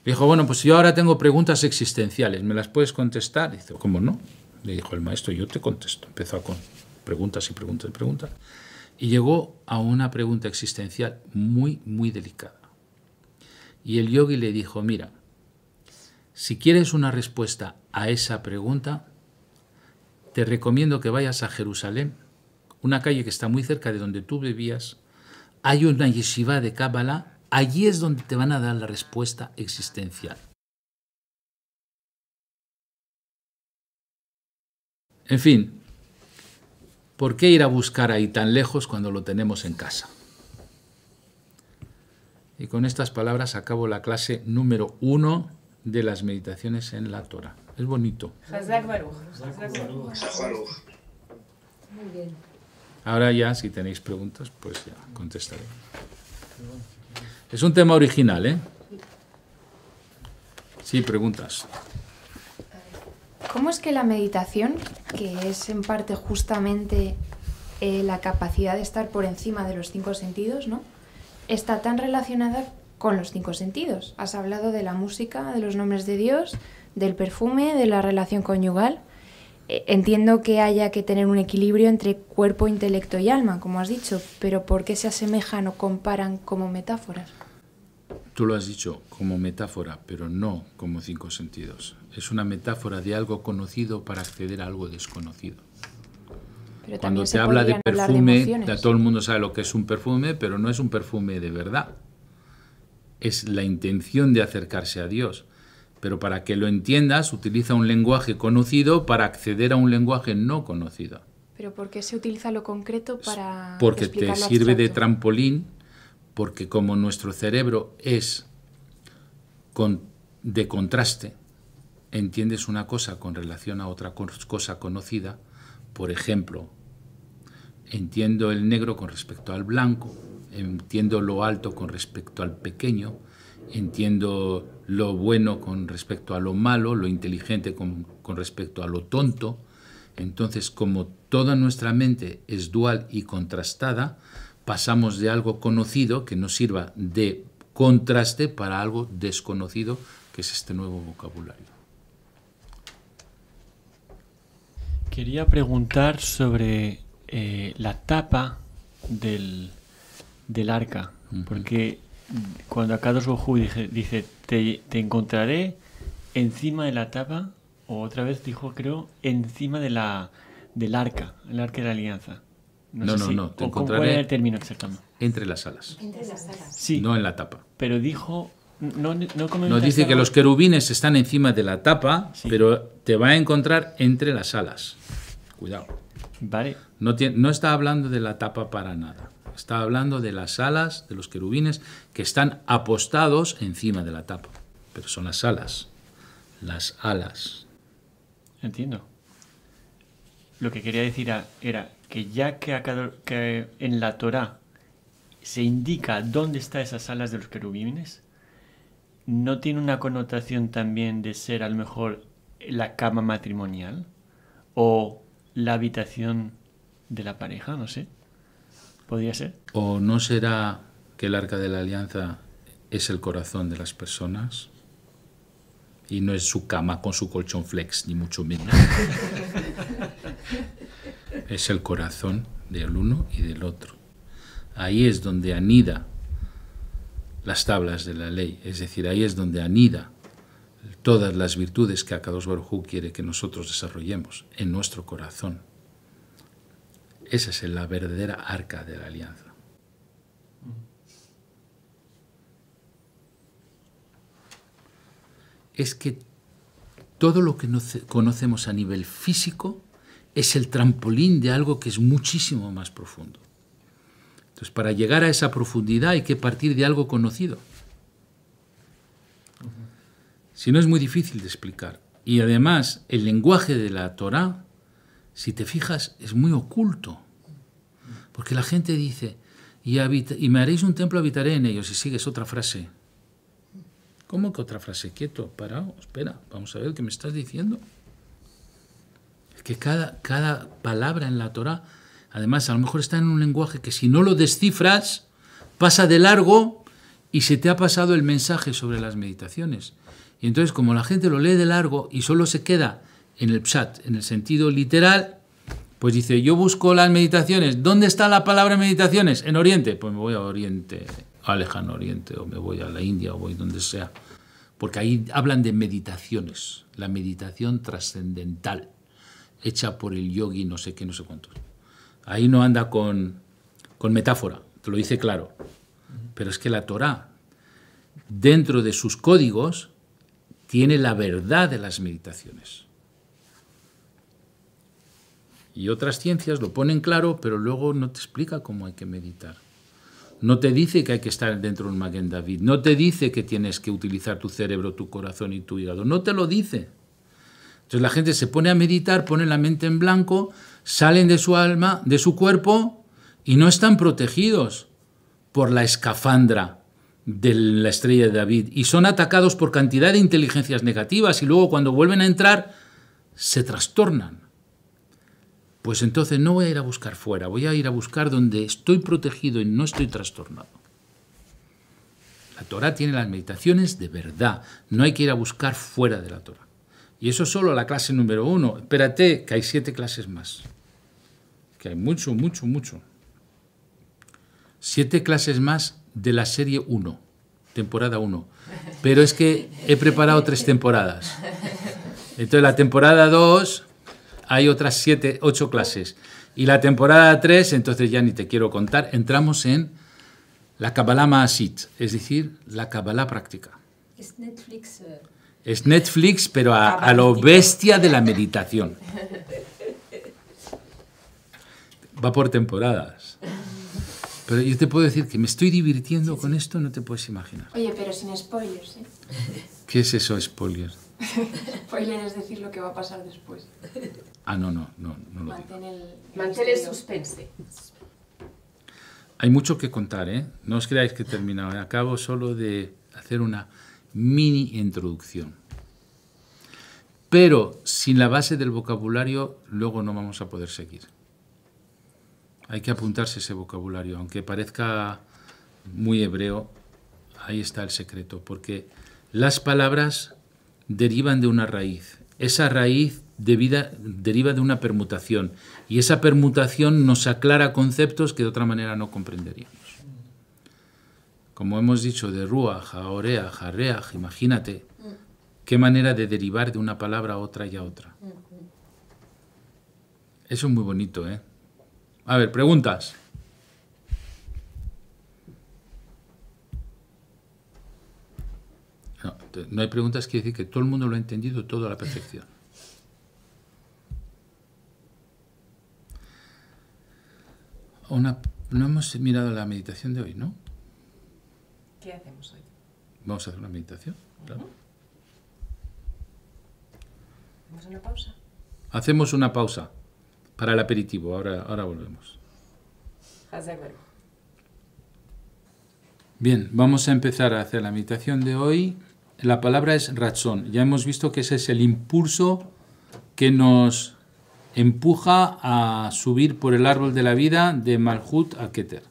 dijo, bueno, pues yo ahora tengo preguntas existenciales, ¿me las puedes contestar? Dice, ¿cómo no? Le dijo el maestro, yo te contesto. Empezó con preguntas y preguntas y preguntas. Y llegó a una pregunta existencial muy, muy delicada. Y el yogi le dijo, mira, si quieres una respuesta a esa pregunta, te recomiendo que vayas a Jerusalén, una calle que está muy cerca de donde tú vivías. Hay una yeshiva de Kabbalah, allí es donde te van a dar la respuesta existencial. En fin, ¿por qué ir a buscar ahí tan lejos cuando lo tenemos en casa? Y con estas palabras acabo la clase número 1 de las meditaciones en la Torá. Es bonito. Muy bien. Ahora ya, si tenéis preguntas, pues ya contestaré. Es un tema original, ¿eh? Sí, preguntas. ¿Cómo es que la meditación, que es en parte justamente la capacidad de estar por encima de los 5 sentidos, ¿no?, está tan relacionada con los 5 sentidos? Has hablado de la música, de los nombres de Dios, del perfume, de la relación conyugal. Entiendo que haya que tener un equilibrio entre cuerpo, intelecto y alma, como has dicho, pero ¿por qué se asemejan o comparan como metáforas? Tú lo has dicho como metáfora, pero no como 5 sentidos. Es una metáfora de algo conocido para acceder a algo desconocido. Pero cuando se habla de perfume, todo el mundo sabe lo que es un perfume, pero no es un perfume de verdad. Es la intención de acercarse a Dios. Pero para que lo entiendas, utiliza un lenguaje conocido para acceder a un lenguaje no conocido. ¿Pero por qué se utiliza lo concreto para porque explicar te lo sirve de abstracto? trampolín, porque como nuestro cerebro es de contraste, entiendes una cosa con relación a otra cosa conocida. Por ejemplo, entiendo el negro con respecto al blanco, entiendo lo alto con respecto al pequeño, entiendo lo bueno con respecto a lo malo, lo inteligente con respecto a lo tonto. Entonces, como toda nuestra mente es dual y contrastada, pasamos de algo conocido que nos sirva de contraste para algo desconocido, que es este nuevo vocabulario. Quería preguntar sobre la tapa del arca, porque cuando Akadosh Baruj Hu dice te encontraré encima de la tapa, o otra vez dijo, creo, encima del arca, el arca de la alianza. No, te encontraré. ¿Cuál era el término exactamente? Entre las alas. Entre las alas. Sí, No en la tapa. pero dijo... No Nos dice que los querubines están encima de la tapa, sí, pero te va a encontrar entre las alas. Cuidado. Vale. No está hablando de la tapa para nada. Está hablando de las alas de los querubines que están apostados encima de la tapa. Pero son las alas. Las alas. Entiendo. Lo que quería decir era que ya que en la Torá se indica dónde están esas alas de los querubines, ¿no tiene una connotación también de ser a lo mejor la cama matrimonial o la habitación de la pareja? No sé. ¿Podría ser? ¿O no será que el arca de la alianza es el corazón de las personas y no es su cama con su colchón flex, ni mucho menos? Es el corazón del uno y del otro. Ahí es donde anida las tablas de la ley. Es decir, ahí es donde anida todas las virtudes que Akadosh Baruj Hu quiere que nosotros desarrollemos en nuestro corazón. Esa es la verdadera arca de la alianza. Es que todo lo que conocemos a nivel físico es el trampolín de algo que es muchísimo más profundo. Entonces, para llegar a esa profundidad hay que partir de algo conocido. Si no, es muy difícil de explicar. Y además, el lenguaje de la Torá, si te fijas, es muy oculto. Porque la gente dice, y me haréis un templo, habitaré en ellos, y sigues otra frase. ¿Cómo que otra frase? Quieto, parado, espera, vamos a ver qué me estás diciendo. Es que cada palabra en la Torá, además, a lo mejor está en un lenguaje que si no lo descifras, pasa de largo y se te ha pasado el mensaje sobre las meditaciones. Y entonces, como la gente lo lee de largo y solo se queda en el pshat, en el sentido literal, pues dice, yo busco las meditaciones. ¿Dónde está la palabra meditaciones? En Oriente. Pues me voy a Oriente, a Lejano Oriente, o me voy a la India, o voy donde sea. Porque ahí hablan de meditaciones, la meditación trascendental, hecha por el yogi no sé qué, no sé cuántos. Ahí no anda con metáfora, te lo dice claro. Pero es que la Torá, dentro de sus códigos, tiene la verdad de las meditaciones. Y otras ciencias lo ponen claro, pero luego no te explica cómo hay que meditar. No te dice que hay que estar dentro de un Maguen David. No te dice que tienes que utilizar tu cerebro, tu corazón y tu hígado. No te lo dice. Entonces la gente se pone a meditar, pone la mente en blanco, salen de su alma, de su cuerpo, y no están protegidos por la escafandra de la estrella de David. Y son atacados por cantidad de inteligencias negativas y luego cuando vuelven a entrar se trastornan. Pues entonces no voy a ir a buscar fuera, voy a ir a buscar donde estoy protegido y no estoy trastornado. La Torá tiene las meditaciones de verdad, no hay que ir a buscar fuera de la Torá. Y eso es solo la clase número 1. Espérate, que hay 7 clases más. Que hay mucho, mucho, mucho. 7 clases más de la serie 1, temporada 1. Pero es que he preparado 3 temporadas. Entonces la temporada 2... hay otras 7, 8 clases. Y la temporada 3, entonces ya ni te quiero contar, entramos en la Kabbalah Maasit, es decir, la Kabbalah práctica. Es Netflix. Es Netflix, pero a lo bestia de la meditación. Va por temporadas. Pero yo te puedo decir que me estoy divirtiendo con esto, no te puedes imaginar. Oye, pero sin spoilers, ¿eh? ¿Qué es eso, spoiler? Spoiler es decir lo que va a pasar después. Ah, no lo digo. Mantén el suspense. Hay mucho que contar, ¿eh? No os creáis que he terminado. Acabo solo de hacer una mini introducción. Pero sin la base del vocabulario, luego no vamos a poder seguir. Hay que apuntarse ese vocabulario, aunque parezca muy hebreo, ahí está el secreto, porque las palabras derivan de una raíz. Esa raíz deriva de una permutación, y esa permutación nos aclara conceptos que de otra manera no comprenderíamos. Como hemos dicho, de ruach, a oreach, a reach, imagínate qué manera de derivar de una palabra a otra y a otra. Eso es muy bonito, ¿eh? A ver, preguntas. No hay preguntas, quiere decir que todo el mundo lo ha entendido todo a la perfección. No hemos mirado la meditación de hoy, ¿no? ¿Qué hacemos hoy? Vamos a hacer una meditación, claro. ¿Hacemos una pausa? Hacemos una pausa para el aperitivo, ahora volvemos. Bien, vamos a empezar a hacer la meditación de hoy. La palabra es ratzón. Ya hemos visto que ese es el impulso que nos empuja a subir por el árbol de la vida de Malhut a Keter.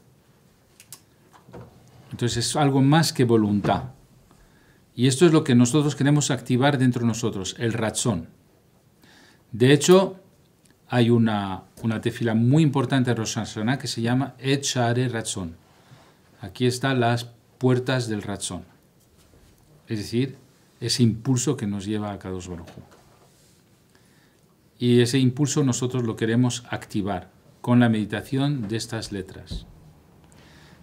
Entonces es algo más que voluntad. Y esto es lo que nosotros queremos activar dentro de nosotros, el ratzón. De hecho, hay una tefila muy importante de Rosh Hashanah que se llama Et Sha'arei Ratzon. Aquí están las puertas del Ratzón. Es decir, ese impulso que nos lleva a Kadosh Baruj Hu. Y ese impulso nosotros lo queremos activar con la meditación de estas letras.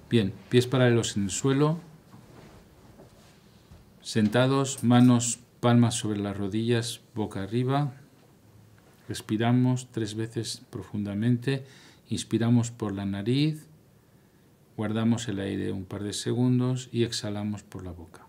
Bien, pies paralelos en el suelo, sentados, manos, palmas sobre las rodillas, boca arriba. Respiramos 3 veces profundamente, inspiramos por la nariz, guardamos el aire un par de segundos y exhalamos por la boca.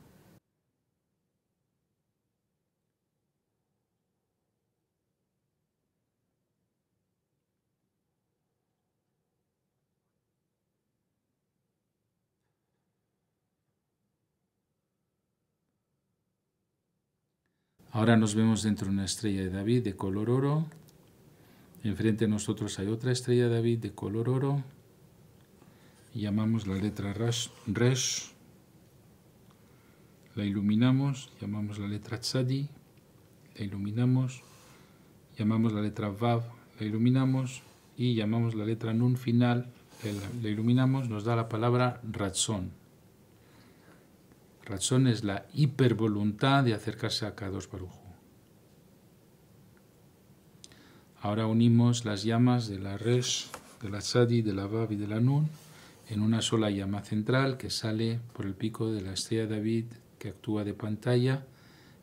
Ahora nos vemos dentro de una estrella de David de color oro. Enfrente de nosotros hay otra estrella de David de color oro. Llamamos la letra Resh. La iluminamos. Llamamos la letra Tzadi. La iluminamos. Llamamos la letra Vav. La iluminamos. Y llamamos la letra Nun final. La iluminamos. Nos da la palabra Ratzón. Ratzón es la hipervoluntad de acercarse a Kadosh Baruj Hu. Ahora unimos las llamas de la Resh, de la Tzadi, de la Vav y de la Nun en una sola llama central que sale por el pico de la estrella de David que actúa de pantalla.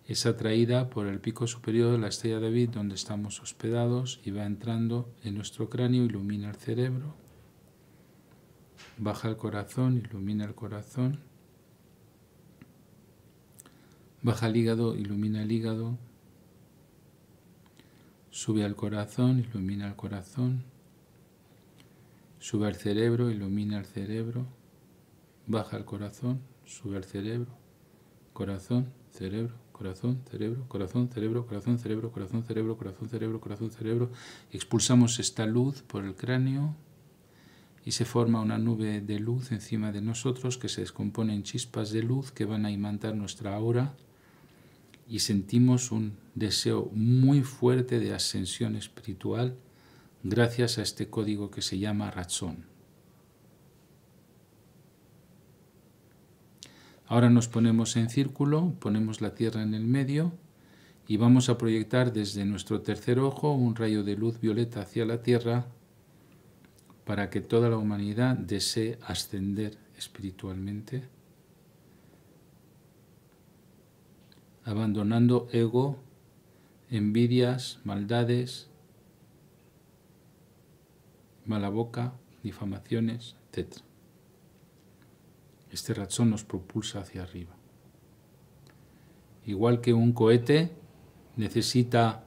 Es atraída por el pico superior de la estrella de David donde estamos hospedados y va entrando en nuestro cráneo, ilumina el cerebro, baja el corazón, ilumina el corazón. Baja el hígado, ilumina el hígado. Sube al corazón, ilumina el corazón. Sube al cerebro, ilumina el cerebro. Baja el corazón, sube al cerebro. Corazón, cerebro, corazón, cerebro, corazón, cerebro, corazón, cerebro, corazón, cerebro, corazón, cerebro, corazón, cerebro. Expulsamos esta luz por el cráneo y se forma una nube de luz encima de nosotros que se descompone en chispas de luz que van a imantar nuestra aura. Y sentimos un deseo muy fuerte de ascensión espiritual gracias a este código que se llama Ratzón. Ahora nos ponemos en círculo, ponemos la tierra en el medio y vamos a proyectar desde nuestro tercer ojo un rayo de luz violeta hacia la tierra para que toda la humanidad desee ascender espiritualmente, abandonando ego, envidias, maldades, mala boca, difamaciones, etc. Este Ratzón nos propulsa hacia arriba. Igual que un cohete necesita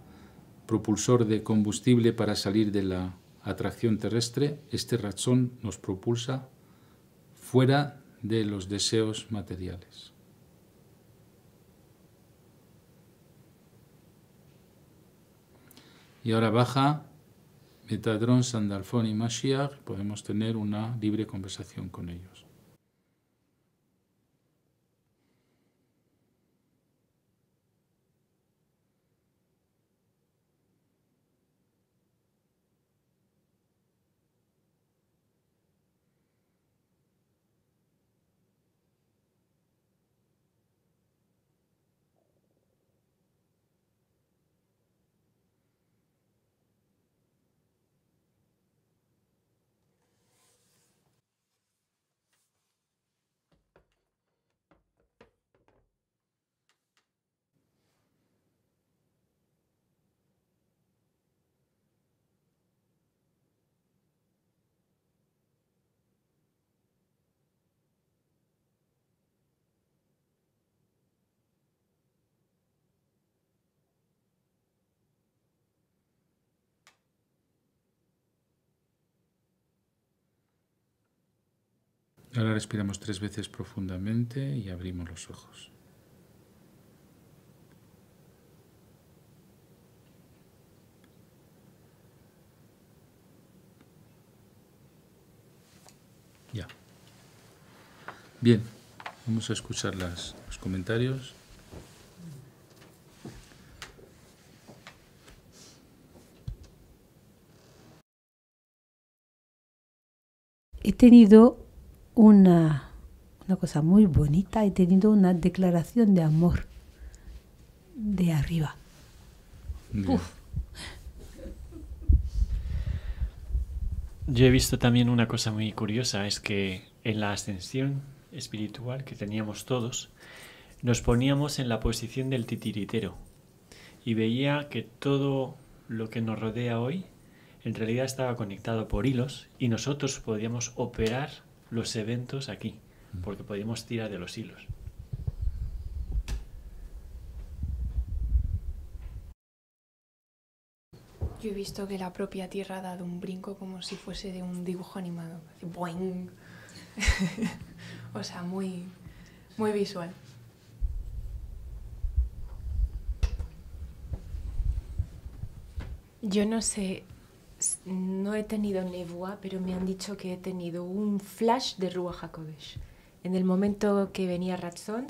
propulsor de combustible para salir de la atracción terrestre, este Ratzón nos propulsa fuera de los deseos materiales. Y ahora baja Metatron, Sandalfón y Mashiach, podemos tener una libre conversación con ellos. Ahora respiramos 3 veces profundamente y abrimos los ojos. Ya. Bien, vamos a escuchar los comentarios. He tenido una una cosa muy bonita. He tenido una declaración de amor de arriba. Bien. Yo he visto también una cosa muy curiosa, es que en la ascensión espiritual que teníamos todos, nos poníamos en la posición del titiritero y veía que todo lo que nos rodea hoy en realidad estaba conectado por hilos y nosotros podíamos operar los eventos aquí, porque podíamos tirar de los hilos. Yo he visto que la propia Tierra ha dado un brinco como si fuese de un dibujo animado. Hace boing. O sea, muy, muy visual. Yo no sé, no he tenido nevoa, pero me han dicho que he tenido un flash de Ruach HaKodesh. En el momento que venía Ratzon,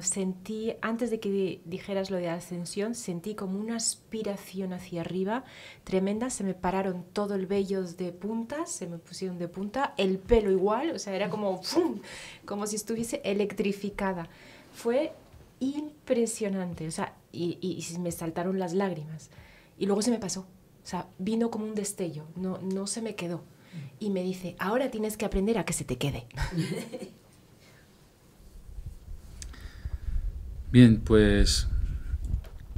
sentí, antes de que dijeras lo de ascensión, sentí como una aspiración hacia arriba tremenda. Se me pararon todo el vello de punta, se me pusieron de punta, el pelo igual, o sea, era como, ¡pum!, como si estuviese electrificada. Fue impresionante, o sea, y me saltaron las lágrimas. Y luego se me pasó, o sea, vino como un destello, no se me quedó. Y me dice, ahora tienes que aprender a que se te quede. Bien, pues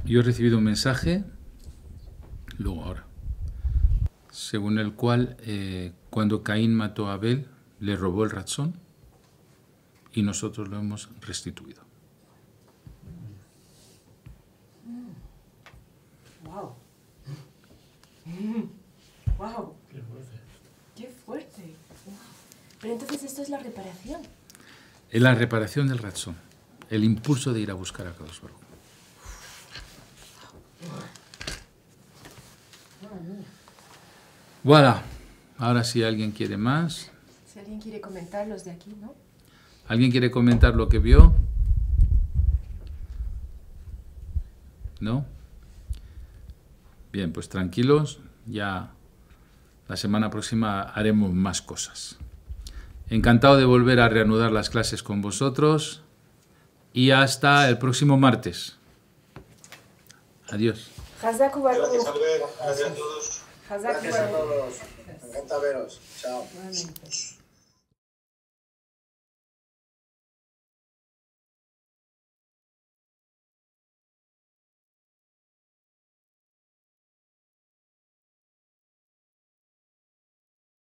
yo he recibido un mensaje, luego ahora, según el cual cuando Caín mató a Abel, le robó el Ratzón y nosotros lo hemos restituido. ¡Wow! ¡Wow! Qué fuerte. ¡Qué fuerte! Pero entonces esto es la reparación. Es la reparación del Ratzón, el impulso de ir a buscar a Kadosh Baruj Hu. Voilà. Ahora si alguien quiere más. Si alguien quiere comentar los de aquí, ¿no? ¿Alguien quiere comentar lo que vio? ¿No? Bien, pues tranquilos, ya la semana próxima haremos más cosas. Encantado de volver a reanudar las clases con vosotros y hasta el próximo martes. Adiós. Gracias, Albert. Gracias a todos. Gracias a todos. Me encanta veros. Chao.